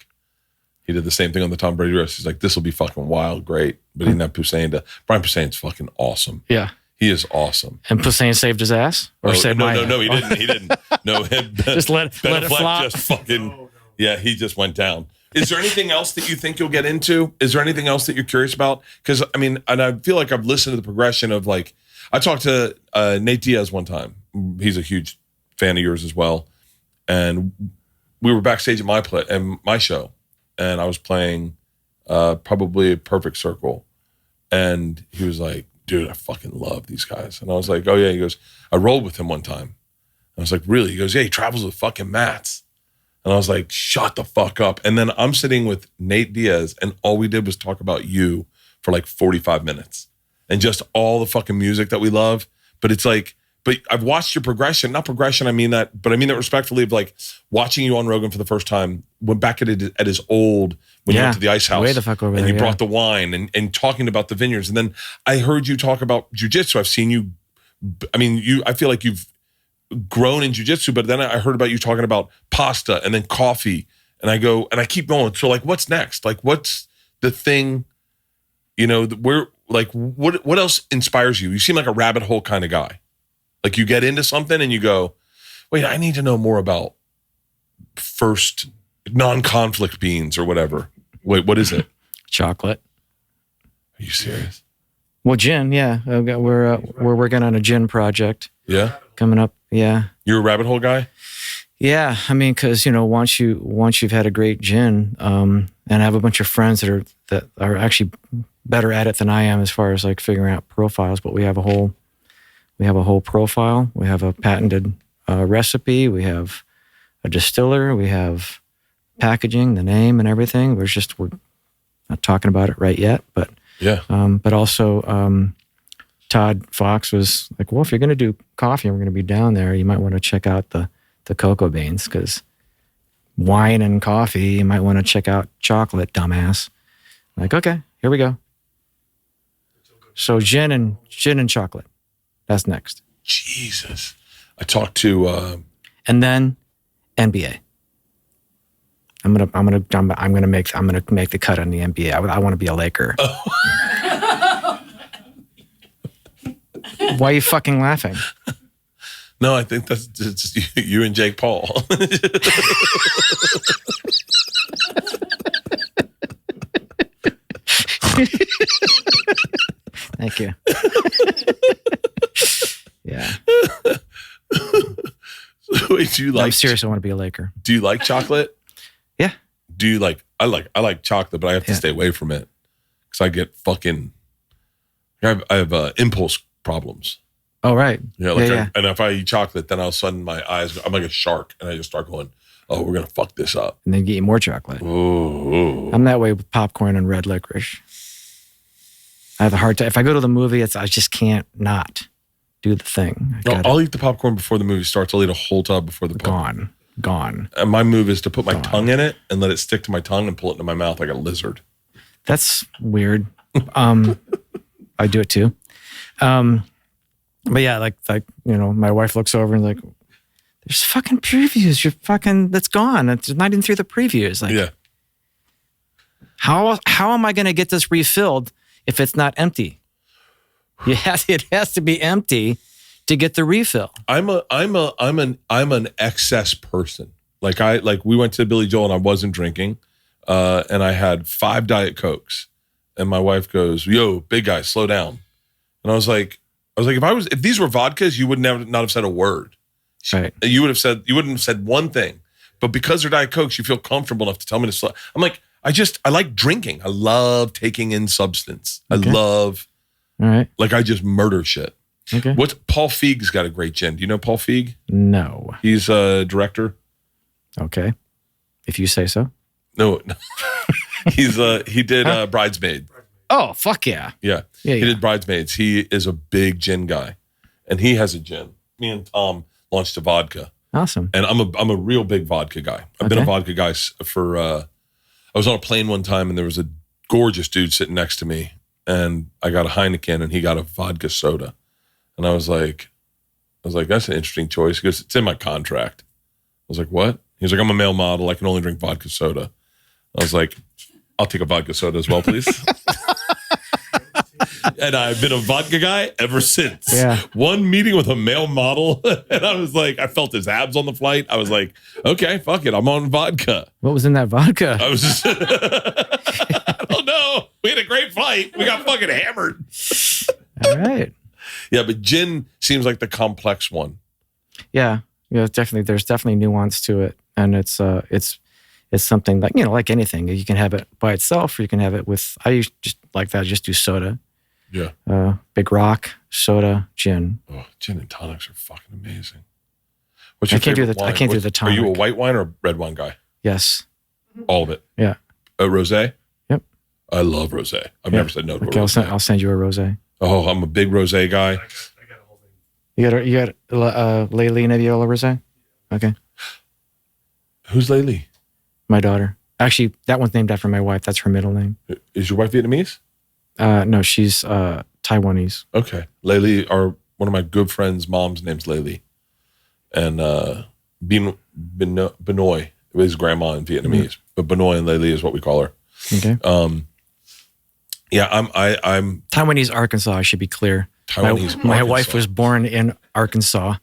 He did the same thing on the Tom Brady roast. He's like, "This will be fucking wild, great." But he didn't have Posehn to. Brian Posehn's fucking awesome. Yeah. He is awesome. And Posehn saved his ass? Or saved my ass? No, he didn't. He didn't. No, Just let Ben it Affleck flop. just fucking, yeah, he just went down. Is there anything else that you think you'll get into? Is there anything else that you're curious about? Because, I mean, and I feel like I've listened to the progression of like, I talked to Nate Diaz one time. He's a huge fan of yours as well. And we were backstage at my show. And I was playing probably a Perfect Circle. And he was like, "Dude, I fucking love these guys." And I was like, "Oh yeah." He goes, "I rolled with him one time." I was like, "Really?" He goes, "Yeah, he travels with fucking Mats." And I was like, "Shut the fuck up." And then I'm sitting with Nate Diaz and all we did was talk about you for like 45 minutes and just all the fucking music that we love. But it's like but I've watched your progression. Not progression, I mean that, but I mean that respectfully of like watching you on Rogan for the first time, went back at his old, when you went to the ice house. Way the fuck over and there, you brought the wine and talking about the vineyards. And then I heard you talk about jiu-jitsu. I've seen you, I feel like you've grown in jiu-jitsu, but then I heard about you talking about pasta and then coffee. And I keep going. So like, what's next? Like, what's the thing, what else inspires you? You seem like a rabbit hole kind of guy. Like you get into something and you go, wait, I need to know more about first non-conflict beans or whatever. Wait, what is it? Chocolate. Are you serious? Well, gin, yeah. We're working on a gin project. Yeah? Coming up, yeah. You're a rabbit hole guy? Yeah, I mean, because once you've had a great gin, and I have a bunch of friends that are actually better at it than I am as far as like figuring out profiles. But we have a whole profile. We have a patented recipe. We have a distiller. We have packaging, the name, and everything. We're not talking about it right yet, but yeah. But also, Todd Fox was like, well, if you're going to do coffee and we're going to be down there, you might want to check out the cocoa beans, because wine and coffee, you might want to check out chocolate, dumbass. I'm like, okay, here we go. So gin and chocolate. That's next. Jesus. I talked to and then NBA. I'm gonna make the cut on the NBA. I want to be a Laker. Oh. Why are you fucking laughing? No, I think that's just you and Jake Paul. Thank you. Yeah. Wait, I'm serious. I want to be a Laker. Do you like chocolate? Yeah. Do you like? I like chocolate, but I have to stay away from it because I get fucking. I have impulse problems. Oh right. Yeah, and if I eat chocolate, then all of a sudden my eyes, I'm like a shark, and I just start going, "Oh, we're gonna fuck this up," and then get more chocolate. Ooh. I'm that way with popcorn and red licorice. I have a hard time. If I go to the movie, I just can't not do the thing. I'll eat the popcorn before the movie starts. I'll eat a whole tub before the popcorn. Gone. And my move is to put my tongue in it and let it stick to my tongue and pull it into my mouth like a lizard. That's weird. I do it too. But yeah, like my wife looks over and like, there's fucking previews. That's gone. It's not even through the previews. Like, yeah. How am I going to get this refilled if it's not empty? It has to be empty to get the refill. I'm an excess person. Like we went to Billy Joel and I wasn't drinking, and I had 5 Diet Cokes, and my wife goes, "Yo, big guy, slow down." And I was like, if these were vodkas, you would not have said a word. Right. You wouldn't have said one thing. But because they're Diet Cokes, you feel comfortable enough to tell me to slow. I'm like, I like drinking. I love taking in substance. Okay. I love, all right. Like I just murder shit. Okay. Paul Feig's got a great gin. Do you know Paul Feig? No. He's a director. Okay. If you say so. No. He did Bridesmaid. Oh, fuck yeah. Yeah. He did Bridesmaids. He is a big gin guy. And he has a gin. Me and Tom launched a vodka. Awesome. And I'm a real big vodka guy. I've been a vodka guy for I was on a plane one time and there was a gorgeous dude sitting next to me, and I got a Heineken and he got a vodka soda. And I was like, that's an interesting choice. He goes, it's in my contract. I was like, what? He was like, I'm a male model. I can only drink vodka soda. I was like, I'll take a vodka soda as well, please. And I've been a vodka guy ever since. Yeah. One meeting with a male model, and I was like, I felt his abs on the flight. I was like, okay, fuck it. I'm on vodka. What was in that vodka? I was just, I don't know. We had a great flight. We got fucking hammered. All right. Yeah, but gin seems like the complex one. Yeah. Yeah, definitely. There's definitely nuance to it. And it's something like, like anything. You can have it by itself, or you can have it with, I just like that. I just do soda. Yeah. Big Rock, soda, gin. Oh, gin and tonics are fucking amazing. I can't do the tonic. Are you a white wine or a red wine guy? Yes. All of it? Yeah. A rosé? Yep. I love rosé. I've never said no to a Okay, rosé. I'll send you a rosé. Oh, I'm a big rosé guy. I got a whole thing. You got Laylee Nebula Rosé? Okay. Who's Laylee? My daughter. Actually, that one's named after my wife. That's her middle name. Is your wife Vietnamese? No, she's Taiwanese. Okay. Laylee, one of my good friends' mom's name's Laylee. And Benoit, his grandma in Vietnamese. But Benoit and Laylee is what we call her. Okay. Yeah, I'm Taiwanese Arkansas, I should be clear. Taiwanese My Arkansas. wife was born in Arkansas.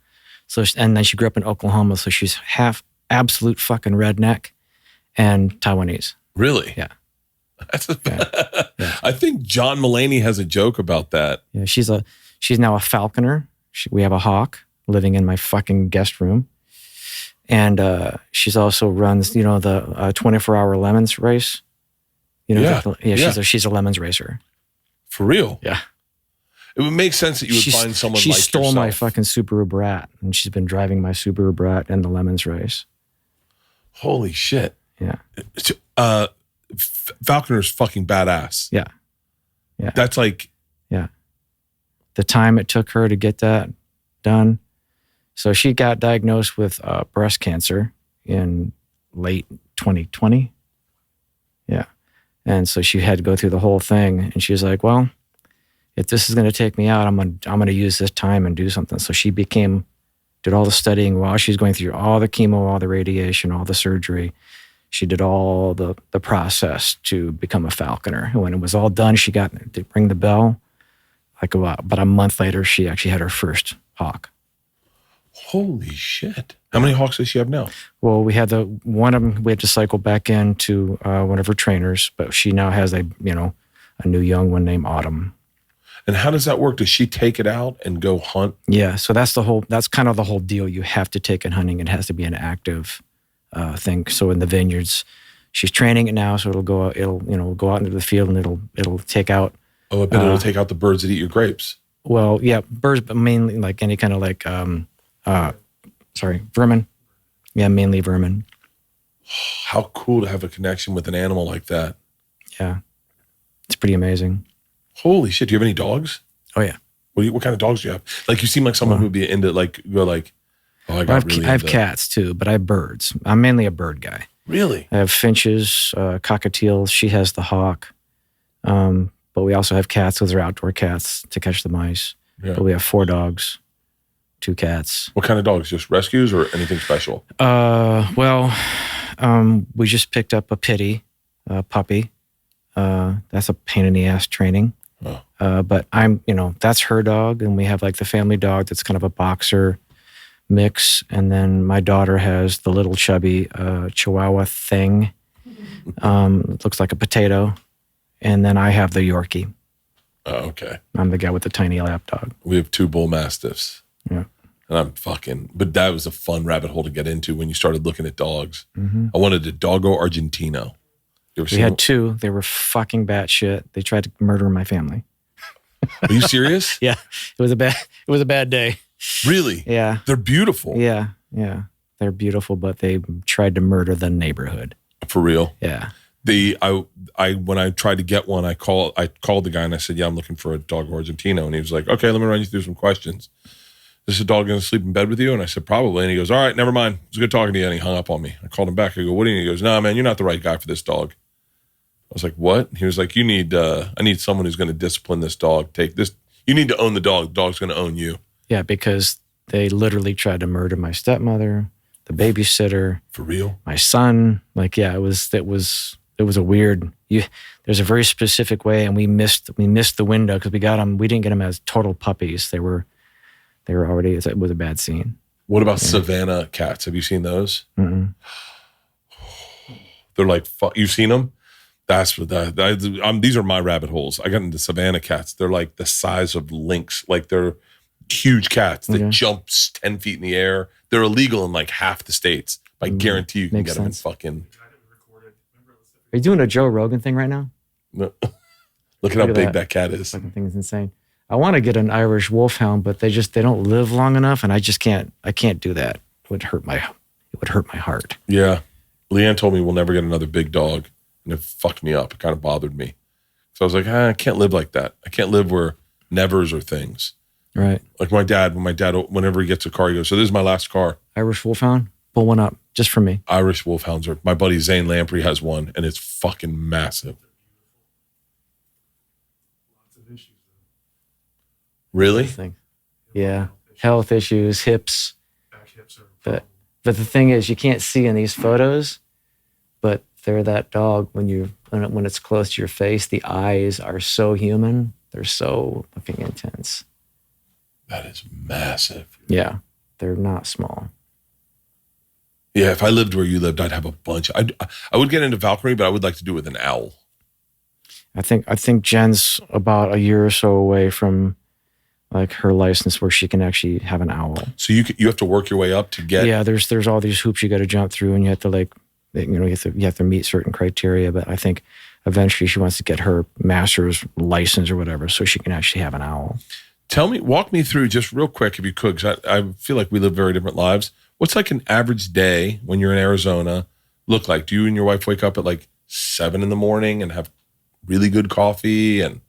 And then she grew up in Oklahoma, so she's half absolute fucking redneck and Taiwanese. Really? Yeah. That's I think John Mulaney has a joke about that. Yeah, she's now a falconer. We have a hawk living in my fucking guest room. And she's also runs, the 24-hour lemons race. She's a lemons racer. For real? Yeah. It would make sense that you would find someone she like stole yourself. my fucking Subaru Brat, and she's been driving my Subaru Brat in the lemons race. Holy shit. Yeah. Falconer's fucking badass. Yeah. Yeah. That's like... Yeah. The time it took her to get that done. So she got diagnosed with breast cancer in late 2020. Yeah. And so she had to go through the whole thing. And she was like, well, if this is going to take me out, I'm going to use this time and do something. So she did all the studying while she's going through all the chemo, all the radiation, all the surgery. She did all the process to become a falconer. And when it was all done, she got to ring the bell. Like about a month later, she actually had her first hawk. Holy shit. How many hawks does she have now? Well, we had one of them, we had to cycle back into one of her trainers, but she now has a new young one named Autumn. And how does that work? Does she take it out and go hunt? Yeah, so that's kind of the whole deal. You have to take it hunting. It has to be an active thing. So in the vineyards, she's training it now, so it'll go out into the field and it'll take out. Oh, I bet it'll take out the birds that eat your grapes. Well, yeah, birds, but mainly like any kind of vermin. Yeah, mainly vermin. How cool to have a connection with an animal like that. Yeah, it's pretty amazing. Holy shit! Do you have any dogs? Oh yeah. What kind of dogs do you have? Like you seem like someone who'd be into I have cats too, but I have birds. I'm mainly a bird guy. Really? I have finches, cockatiels. She has the hawk. But we also have cats. Those are outdoor cats to catch the mice. Yeah. But we have 4 dogs, 2 cats. What kind of dogs? Just rescues or anything special? We just picked up a pitty puppy. That's a pain in the ass training. Oh. But that's her dog. And we have like the family dog that's kind of a boxer mix. And then my daughter has the little chubby Chihuahua thing. It looks like a potato. And then I have the Yorkie. Oh, okay. I'm the guy with the tiny lap dog. We have 2 bull mastiffs. Yeah. And but that was a fun rabbit hole to get into when you started looking at dogs. Mm-hmm. I wanted a Doggo Argentino. We had 2. They were fucking batshit. They tried to murder my family. Are you serious? Yeah. It was a bad day. Really? Yeah. They're beautiful. Yeah. Yeah. They're beautiful, but they tried to murder the neighborhood. For real? Yeah. When I tried to get one, I called the guy and I said, yeah, I'm looking for a Doggo Argentino. And he was like, okay, let me run you through some questions. Is the dog going to sleep in bed with you? And I said, probably. And he goes, all right, never mind. It was good talking to you. And he hung up on me. I called him back. I go, what do you need? He goes, nah, man, you're not the right guy for this dog. I was like, what? He was like, I need someone who's going to discipline this dog. Take this. You need to own the dog. The dog's going to own you. Yeah, because they literally tried to murder my stepmother, the babysitter. For real? My son. Like, yeah, it was a weird, there's a very specific way, and we missed the window because we didn't get them as total puppies. They were already, it was a bad scene. What about Savannah cats? Have you seen those? Mm-mm. They're like, you've seen them? That's what these are my rabbit holes. I got into Savannah cats. They're like the size of lynx. Like they're huge cats that jump 10 feet in the air. They're illegal in like half the states. I guarantee you can get them in fucking. Are you doing a Joe Rogan thing right now? No. Look at how big that cat is. Fucking thing is insane. I want to get an Irish wolfhound, but they don't live long enough, and I can't do that. It would hurt my heart. Yeah. Leanne told me we'll never get another big dog, and it fucked me up. It kind of bothered me. So I was like, I can't live like that. I can't live where nevers are things. Right. Like when my dad, whenever he gets a car, he goes, so this is my last car. Irish Wolfhound, pull one up just for me. Irish Wolfhounds are, my buddy Zane Lamprey has one, and it's fucking massive. Lots of issues though. Really? Thing. Yeah. Health issues, hips. Back hips are. But the thing is, you can't see in these photos, but they're that dog when it's close to your face. The eyes are so human. They're so fucking intense. That is massive. Yeah, they're not small. Yeah, if I lived where you lived, I'd have a bunch. I would get into falconry, but I would like to do it with an owl. I think Jen's about a year or so away from like her license where she can actually have an owl. So you have to work your way up to get. Yeah, there's all these hoops you got to jump through, and you have to you have to meet certain criteria. But I think eventually she wants to get her master's license or whatever, so she can actually have an owl. Walk me through just real quick if you could, because I feel like we live very different lives. What's like an average day when you're in Arizona look like? Do you and your wife wake up at like 7 a.m. and have really good coffee? And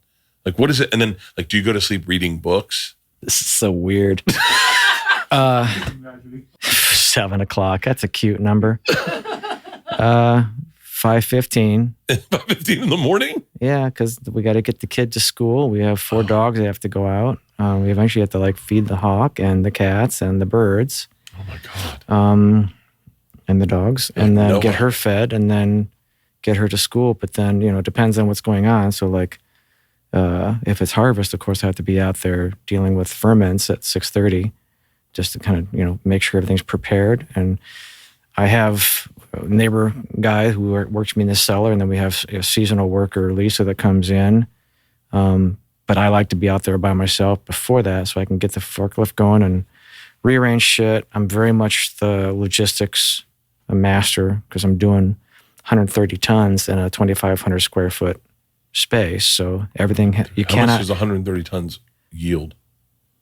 like, what is it? And then like, do you go to sleep reading books? This is so weird. 7 o'clock. That's a cute number. 5:15. 5:15 in the morning? Yeah, because we got to get the kid to school. We have 4 dogs that have to go out. We eventually have to like feed the hawk and the cats and the birds. Oh my God. And the dogs, and then get her fed, and then get her to school. But then, it depends on what's going on. So like, if it's harvest, of course, I have to be out there dealing with ferments at 6:30, just to kind of, make sure everything's prepared. And I have a neighbor guy who works with me in the cellar, and then we have a seasonal worker, Lisa, that comes in. But I like to be out there by myself before that so I can get the forklift going and rearrange shit. I'm very much the logistics master because I'm doing 130 tons in a 2,500 square foot space. So everything, you How cannot. much does 130 tons yield?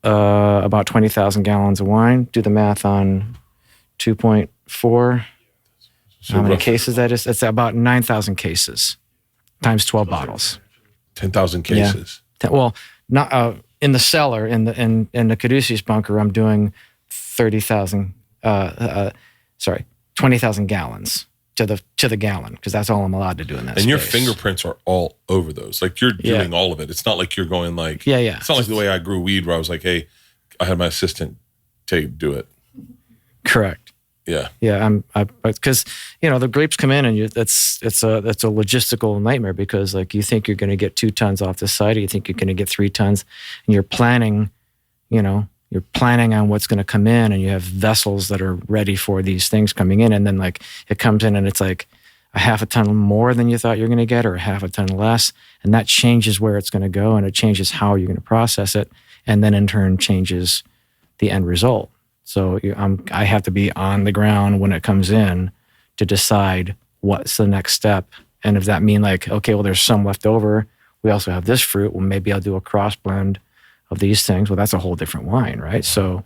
About 20,000 gallons of wine. Do the math on 2.4. So How many roughly cases that is? It's about 9,000 cases times 12 bottles. 10,000 cases. Well, not in the cellar, in the Caduceus bunker, I'm doing 20,000 gallons to the gallon, because that's all I'm allowed to do in that And space. your fingerprints are all over those. Like you're doing all of it. It's not like you're going like, Yeah. It's not like the way I grew weed where I was like, hey, I had my assistant do it. Correct. Yeah. Yeah, because the grapes come in, and it's a logistical nightmare, because like you think you're going to get 2 tons off the site, or you think you're going to get 3 tons, and you're planning on what's going to come in, and you have vessels that are ready for these things coming in, and then like it comes in and it's like a half a ton more than you thought you're going to get, or a half a ton less, and that changes where it's going to go, and it changes how you're going to process it, and then in turn changes the end result. So I have to be on the ground when it comes in to decide what's the next step. And if that mean like, okay, well, there's some left over, we also have this fruit, well, maybe I'll do a cross blend of these things. Well, that's a whole different wine, right? So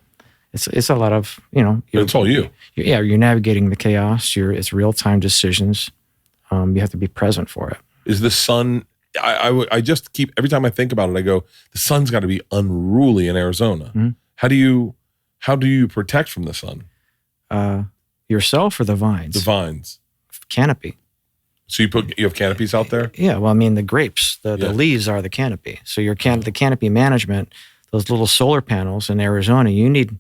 it's a lot of, It's all you. You're navigating the chaos. It's real-time decisions. You have to be present for it. Is the sun, I just keep, every time I think about it, I go, the sun's got to be unruly in Arizona. Mm-hmm. How do you protect from the sun? Yourself or the vines? The vines. Canopy. So you have canopies out there? Yeah, well, I mean, the grapes, the leaves are the canopy. So the canopy management, those little solar panels in Arizona, you need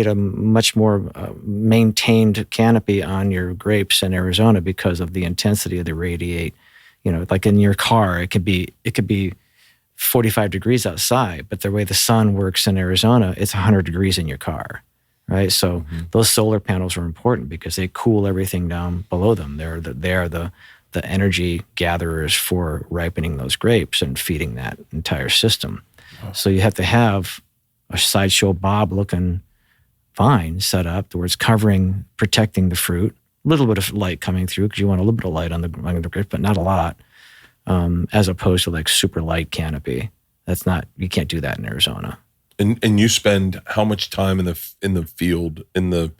a much more maintained canopy on your grapes in Arizona because of the intensity of the radiate. Like in your car, it could be 45 degrees outside, but the way the sun works in Arizona, it's 100 degrees in your car, right? So those solar panels are important because they cool everything down below them. They're the energy gatherers for ripening those grapes and feeding that entire system. Oh. So you have to have a sideshow Bob looking vine set up where it's protecting the fruit, a little bit of light coming through because you want a little bit of light on the grape, but not a lot. As opposed to like super light canopy. You can't do that in Arizona. And you spend how much time in the field, in the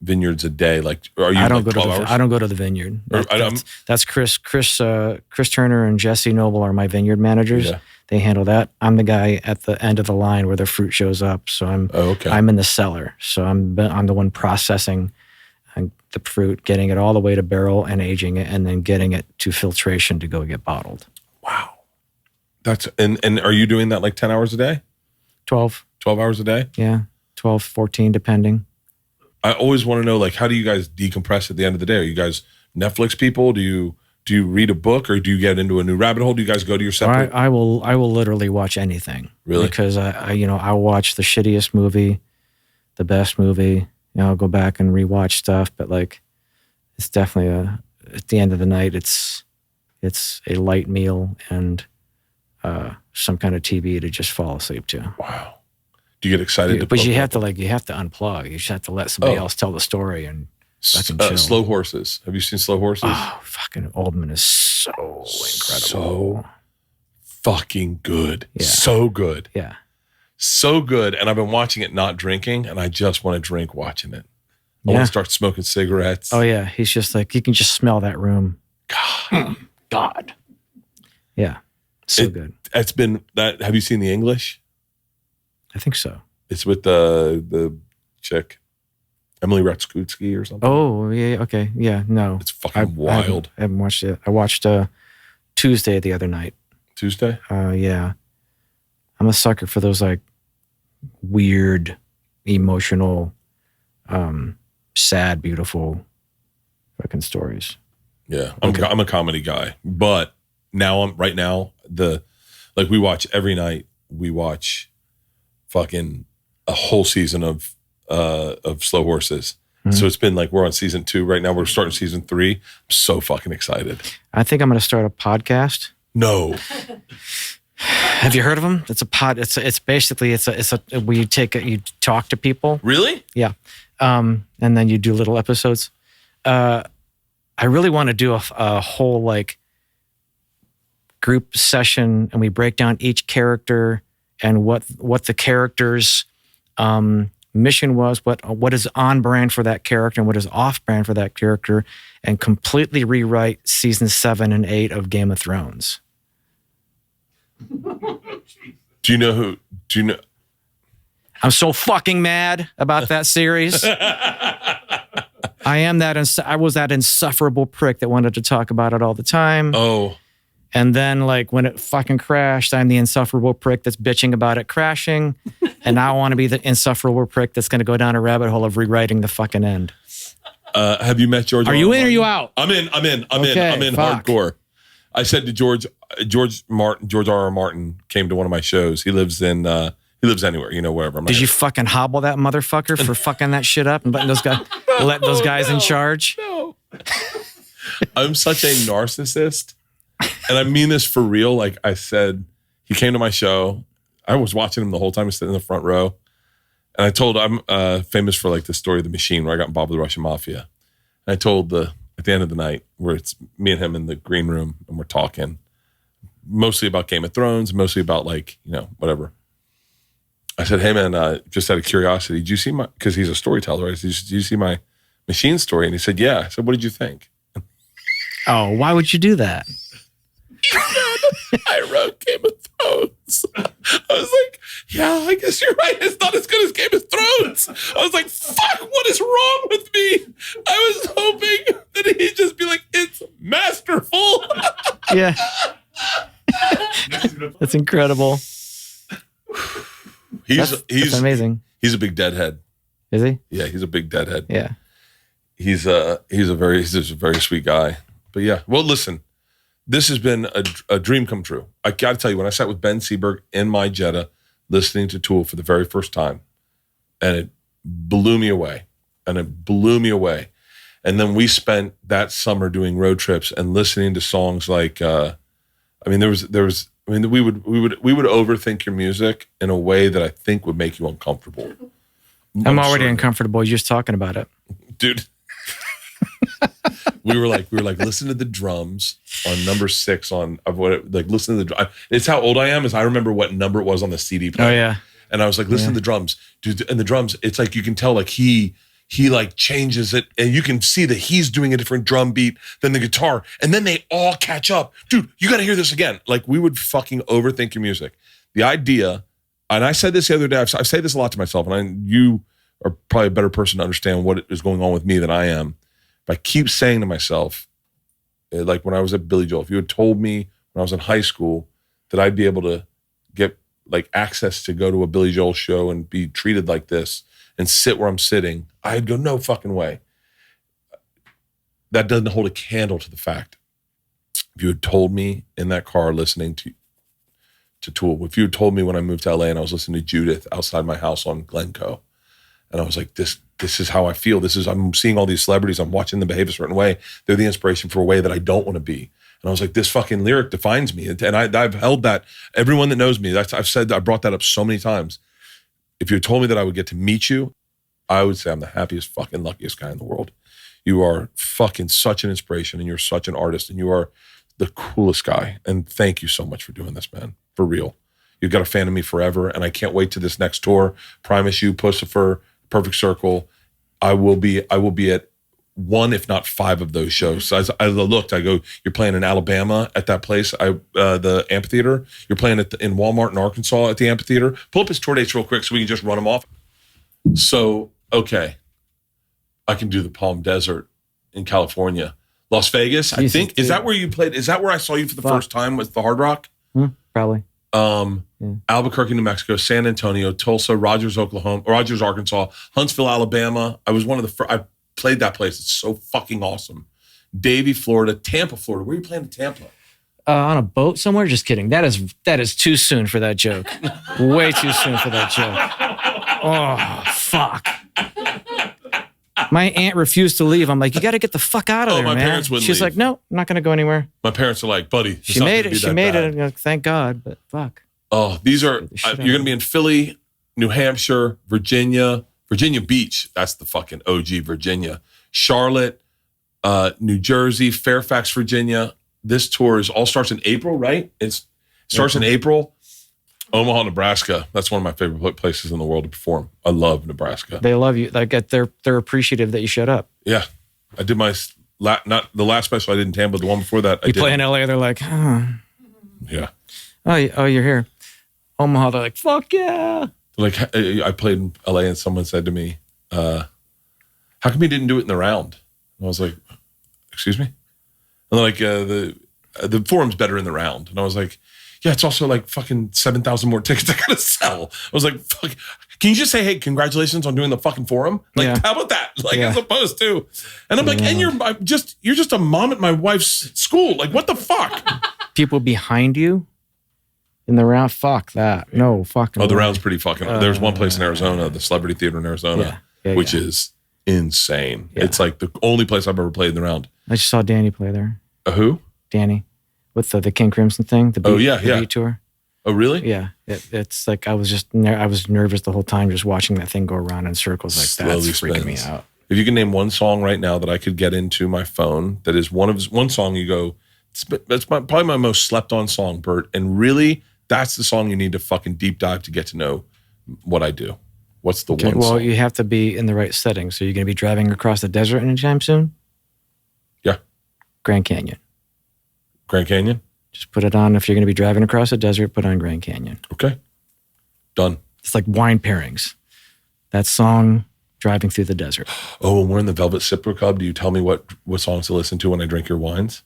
vineyards a day? Like, are you? I don't like go 12 to hours? I don't go to the vineyard. Or- That's Chris Turner and Jesse Noble are my vineyard managers. Yeah. They handle that. I'm the guy at the end of the line where the fruit shows up. So I'm in the cellar. So I'm the one processing the fruit, getting it all the way to barrel and aging it, and then getting it to filtration to go get bottled. Wow. That's and are you doing that like 10 hours a day? 12. 12 hours a day? Yeah. 12, 14, depending. I always want to know, like, how do you guys decompress at the end of the day? Are you guys Netflix people? Do you read a book, or do you get into a new rabbit hole? Do you guys go to your separate? I will literally watch anything. Really? Because I'll watch the shittiest movie, the best movie. I'll go back and rewatch stuff, but like, it's definitely at the end of the night, it's a light meal and some kind of TV to just fall asleep to. Wow. Do you get excited? But you have to unplug. You just have to let somebody else tell the story and fucking chill. Slow Horses. Have you seen Slow Horses? Oh, fucking Oldman is so incredible. So fucking good. Yeah. So good. Yeah. So good. And I've been watching it not drinking, and I just want to drink watching it. I want to start smoking cigarettes. Oh, yeah. He's just like, you can just smell that room. God. Yeah. So good. It's been that. Have you seen The English? I think so. It's with the chick, Emily Ratajkowski or something. Oh, yeah. Okay. Yeah. No. It's fucking wild. I haven't watched it. I watched Tuesday the other night. Tuesday? Yeah. I'm a sucker for those like weird, emotional, sad, beautiful fucking stories. Yeah. I'm a comedy guy. But right now, we watch every night, we watch fucking a whole season of Slow Horses. Mm-hmm. So it's been like, we're on season 2 right now. We're starting season 3. I'm so fucking excited. I think I'm going to start a podcast. No. Have you heard of them? It's a pod. It's basically where you talk to people. Really? Yeah. And then you do little episodes. I really want to do a whole like group session, and we break down each character and what the character's mission was, what is on brand for that character and what is off brand for that character, and completely rewrite season 7 and 8 of Game of Thrones. Do you know? I'm so fucking mad about that series. I was that insufferable prick that wanted to talk about it all the time. Oh. And then, like, when it fucking crashed, I'm the insufferable prick that's bitching about it crashing. And now I want to be the insufferable prick that's going to go down a rabbit hole of rewriting the fucking end. Have you met George? Are you in or are you out? I'm in Fuck. hardcore. I said to George R.R. Martin came to one of my shows. He lives anywhere, wherever. Did you fucking hobble that motherfucker for fucking that shit up and letting those guys in charge? No. I'm such a narcissist. And I mean this for real. Like I said, he came to my show. I was watching him the whole time. He's sitting in the front row. And I told, I'm famous for like the story of The Machine, where I got involved with the Russian mafia. And I told at the end of the night, where it's me and him in the green room and we're talking mostly about Game of Thrones, mostly about like, whatever. I said, hey man, just out of curiosity, did you see because he's a storyteller, right? Did you see my Machine story? And he said, yeah. I said, what did you think? Oh, why would you do that? I wrote Game of Thrones. I was like, yeah, I guess you're right. It's not as good as Game of Thrones. I was like, fuck, what is wrong with me? I was hoping that he'd just be like, it's masterful. Yeah. That's incredible. That's amazing. He's a big deadhead. Is he? Yeah, he's a big deadhead. Yeah. He's a very sweet guy. But yeah, well, listen, this has been a dream come true. I got to tell you, when I sat with Ben Seberg in my Jetta listening to Tool for the very first time, and it blew me away. And then we spent that summer doing road trips and listening to songs like, we would overthink your music in a way that I think would make you uncomfortable. I'm already uncomfortable just talking about it. Dude. we were like, listen to the drums on number 6 listen to the drums. It's how old I am, is I remember what number it was on the CD player. Oh yeah. And I was like, listen to the drums, dude. And the drums, it's like, you can tell like he he like changes it, and you can see that he's doing a different drum beat than the guitar, and then they all catch up. Dude, you got to hear this again. Like, we would fucking overthink your music. The idea, and I said this the other day, I say this a lot to myself, and you are probably a better person to understand what is going on with me than I am. But I keep saying to myself, like when I was at Billy Joel, if you had told me when I was in high school that I'd be able to get like access to go to a Billy Joel show and be treated like this and sit where I'm sitting, I'd go, no fucking way. That doesn't hold a candle to the fact. If you had told me in that car listening to Tool, if you had told me when I moved to LA and I was listening to Judith outside my house on Glencoe, and I was like, this is how I feel. I'm seeing all these celebrities, I'm watching them behave a certain way. They're the inspiration for a way that I don't want to be. And I was like, this fucking lyric defines me. And I've held that. Everyone that knows me, I brought that up so many times. If you had told me that I would get to meet you, I would say I'm the happiest fucking luckiest guy in the world. You are fucking such an inspiration, and you're such an artist, and you are the coolest guy. And thank you so much for doing this, man. For real. You've got a fan of me forever, and I can't wait to this next tour. Primus You, Puscifer, Perfect Circle. I will be at one, if not 5 of those shows. So as I looked, I go, you're playing in Alabama at that place, the amphitheater. You're playing in Walmart in Arkansas at the amphitheater. Pull up his tour dates real quick so we can just run them off. So, okay. I can do the Palm Desert in California. Las Vegas, I think. Is that where you played? Is that where I saw you for the first time with the Hard Rock? Probably. Albuquerque, New Mexico, San Antonio, Tulsa, Rogers, Arkansas, Huntsville, Alabama. I was one of the first. I played that place. It's so fucking awesome. Davie, Florida, Tampa, Florida. Where are you playing in Tampa? On a boat somewhere? Just kidding. That is too soon for that joke. Way too soon for that joke. Oh, fuck. My aunt refused to leave. I'm like, you got to get the fuck out of there, my man. parents wouldn't She's leave. like, no, I'm not going to go anywhere. My parents are like, buddy, She made it. I'm like, thank God, but fuck. Oh, these are, you're going to be in Philly, New Hampshire, Virginia Beach. That's the fucking OG Virginia. Charlotte, New Jersey, Fairfax, Virginia. This tour all starts in April, right? It starts in April. Omaha, Nebraska. That's one of my favorite places in the world to perform. I love Nebraska. They love you. Like they're appreciative that you showed up. Yeah. I did not the last special I did in Tampa, the one before that. You play in LA, they're like, yeah. Oh, you're here. Omaha, they're like, fuck yeah. Like, I played in LA and someone said to me, how come you didn't do it in the round? And I was like, excuse me? And they're like, the forum's better in the round. And I was like, yeah, it's also like fucking 7,000 more tickets I gotta sell. I was like, fuck, can you just say, hey, congratulations on doing the fucking forum? Like, how about that? Like, as opposed to, and I'm like, and you're just a mom at my wife's school. Like, what the fuck? People behind you in the round, fuck that. No, fucking. Oh, the round's pretty fucking. There's one place in Arizona, the Celebrity Theater in Arizona, which is insane. Yeah. It's like the only place I've ever played in the round. I just saw Danny play there. Who? Danny. With the King Crimson thing, the Beat tour. Oh, really? Yeah. It's like I was nervous the whole time just watching that thing go around in circles like that. That's freaking me out. If you can name one song right now that I could get into my phone, that is one song you go, that's probably my most slept on song, Bert. And really, that's the song you need to fucking deep dive to get to know what I do. What's the one song? Well, you have to be in the right setting. So you're going to be driving across the desert anytime soon? Yeah. Grand Canyon. Grand Canyon? Just put it on. If you're going to be driving across the desert, put on Grand Canyon. Okay. Done. It's like wine pairings. That song, Driving Through the Desert. Oh, when we're in the Velvet Sipper Club, do you tell me what songs to listen to when I drink your wines?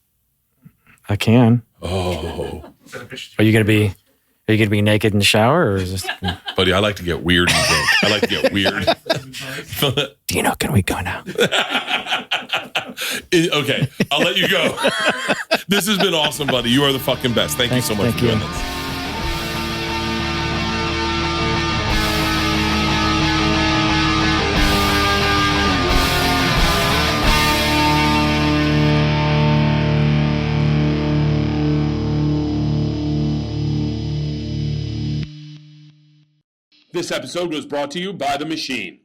I can. Oh. Are you going to be naked in the shower, or is this? Buddy, I like to get weird and drink. I like to get weird. Dino, can we go now? Okay, I'll let you go. This has been awesome, buddy. You are the fucking best. Thank you so much for doing this. This episode was brought to you by The Machine.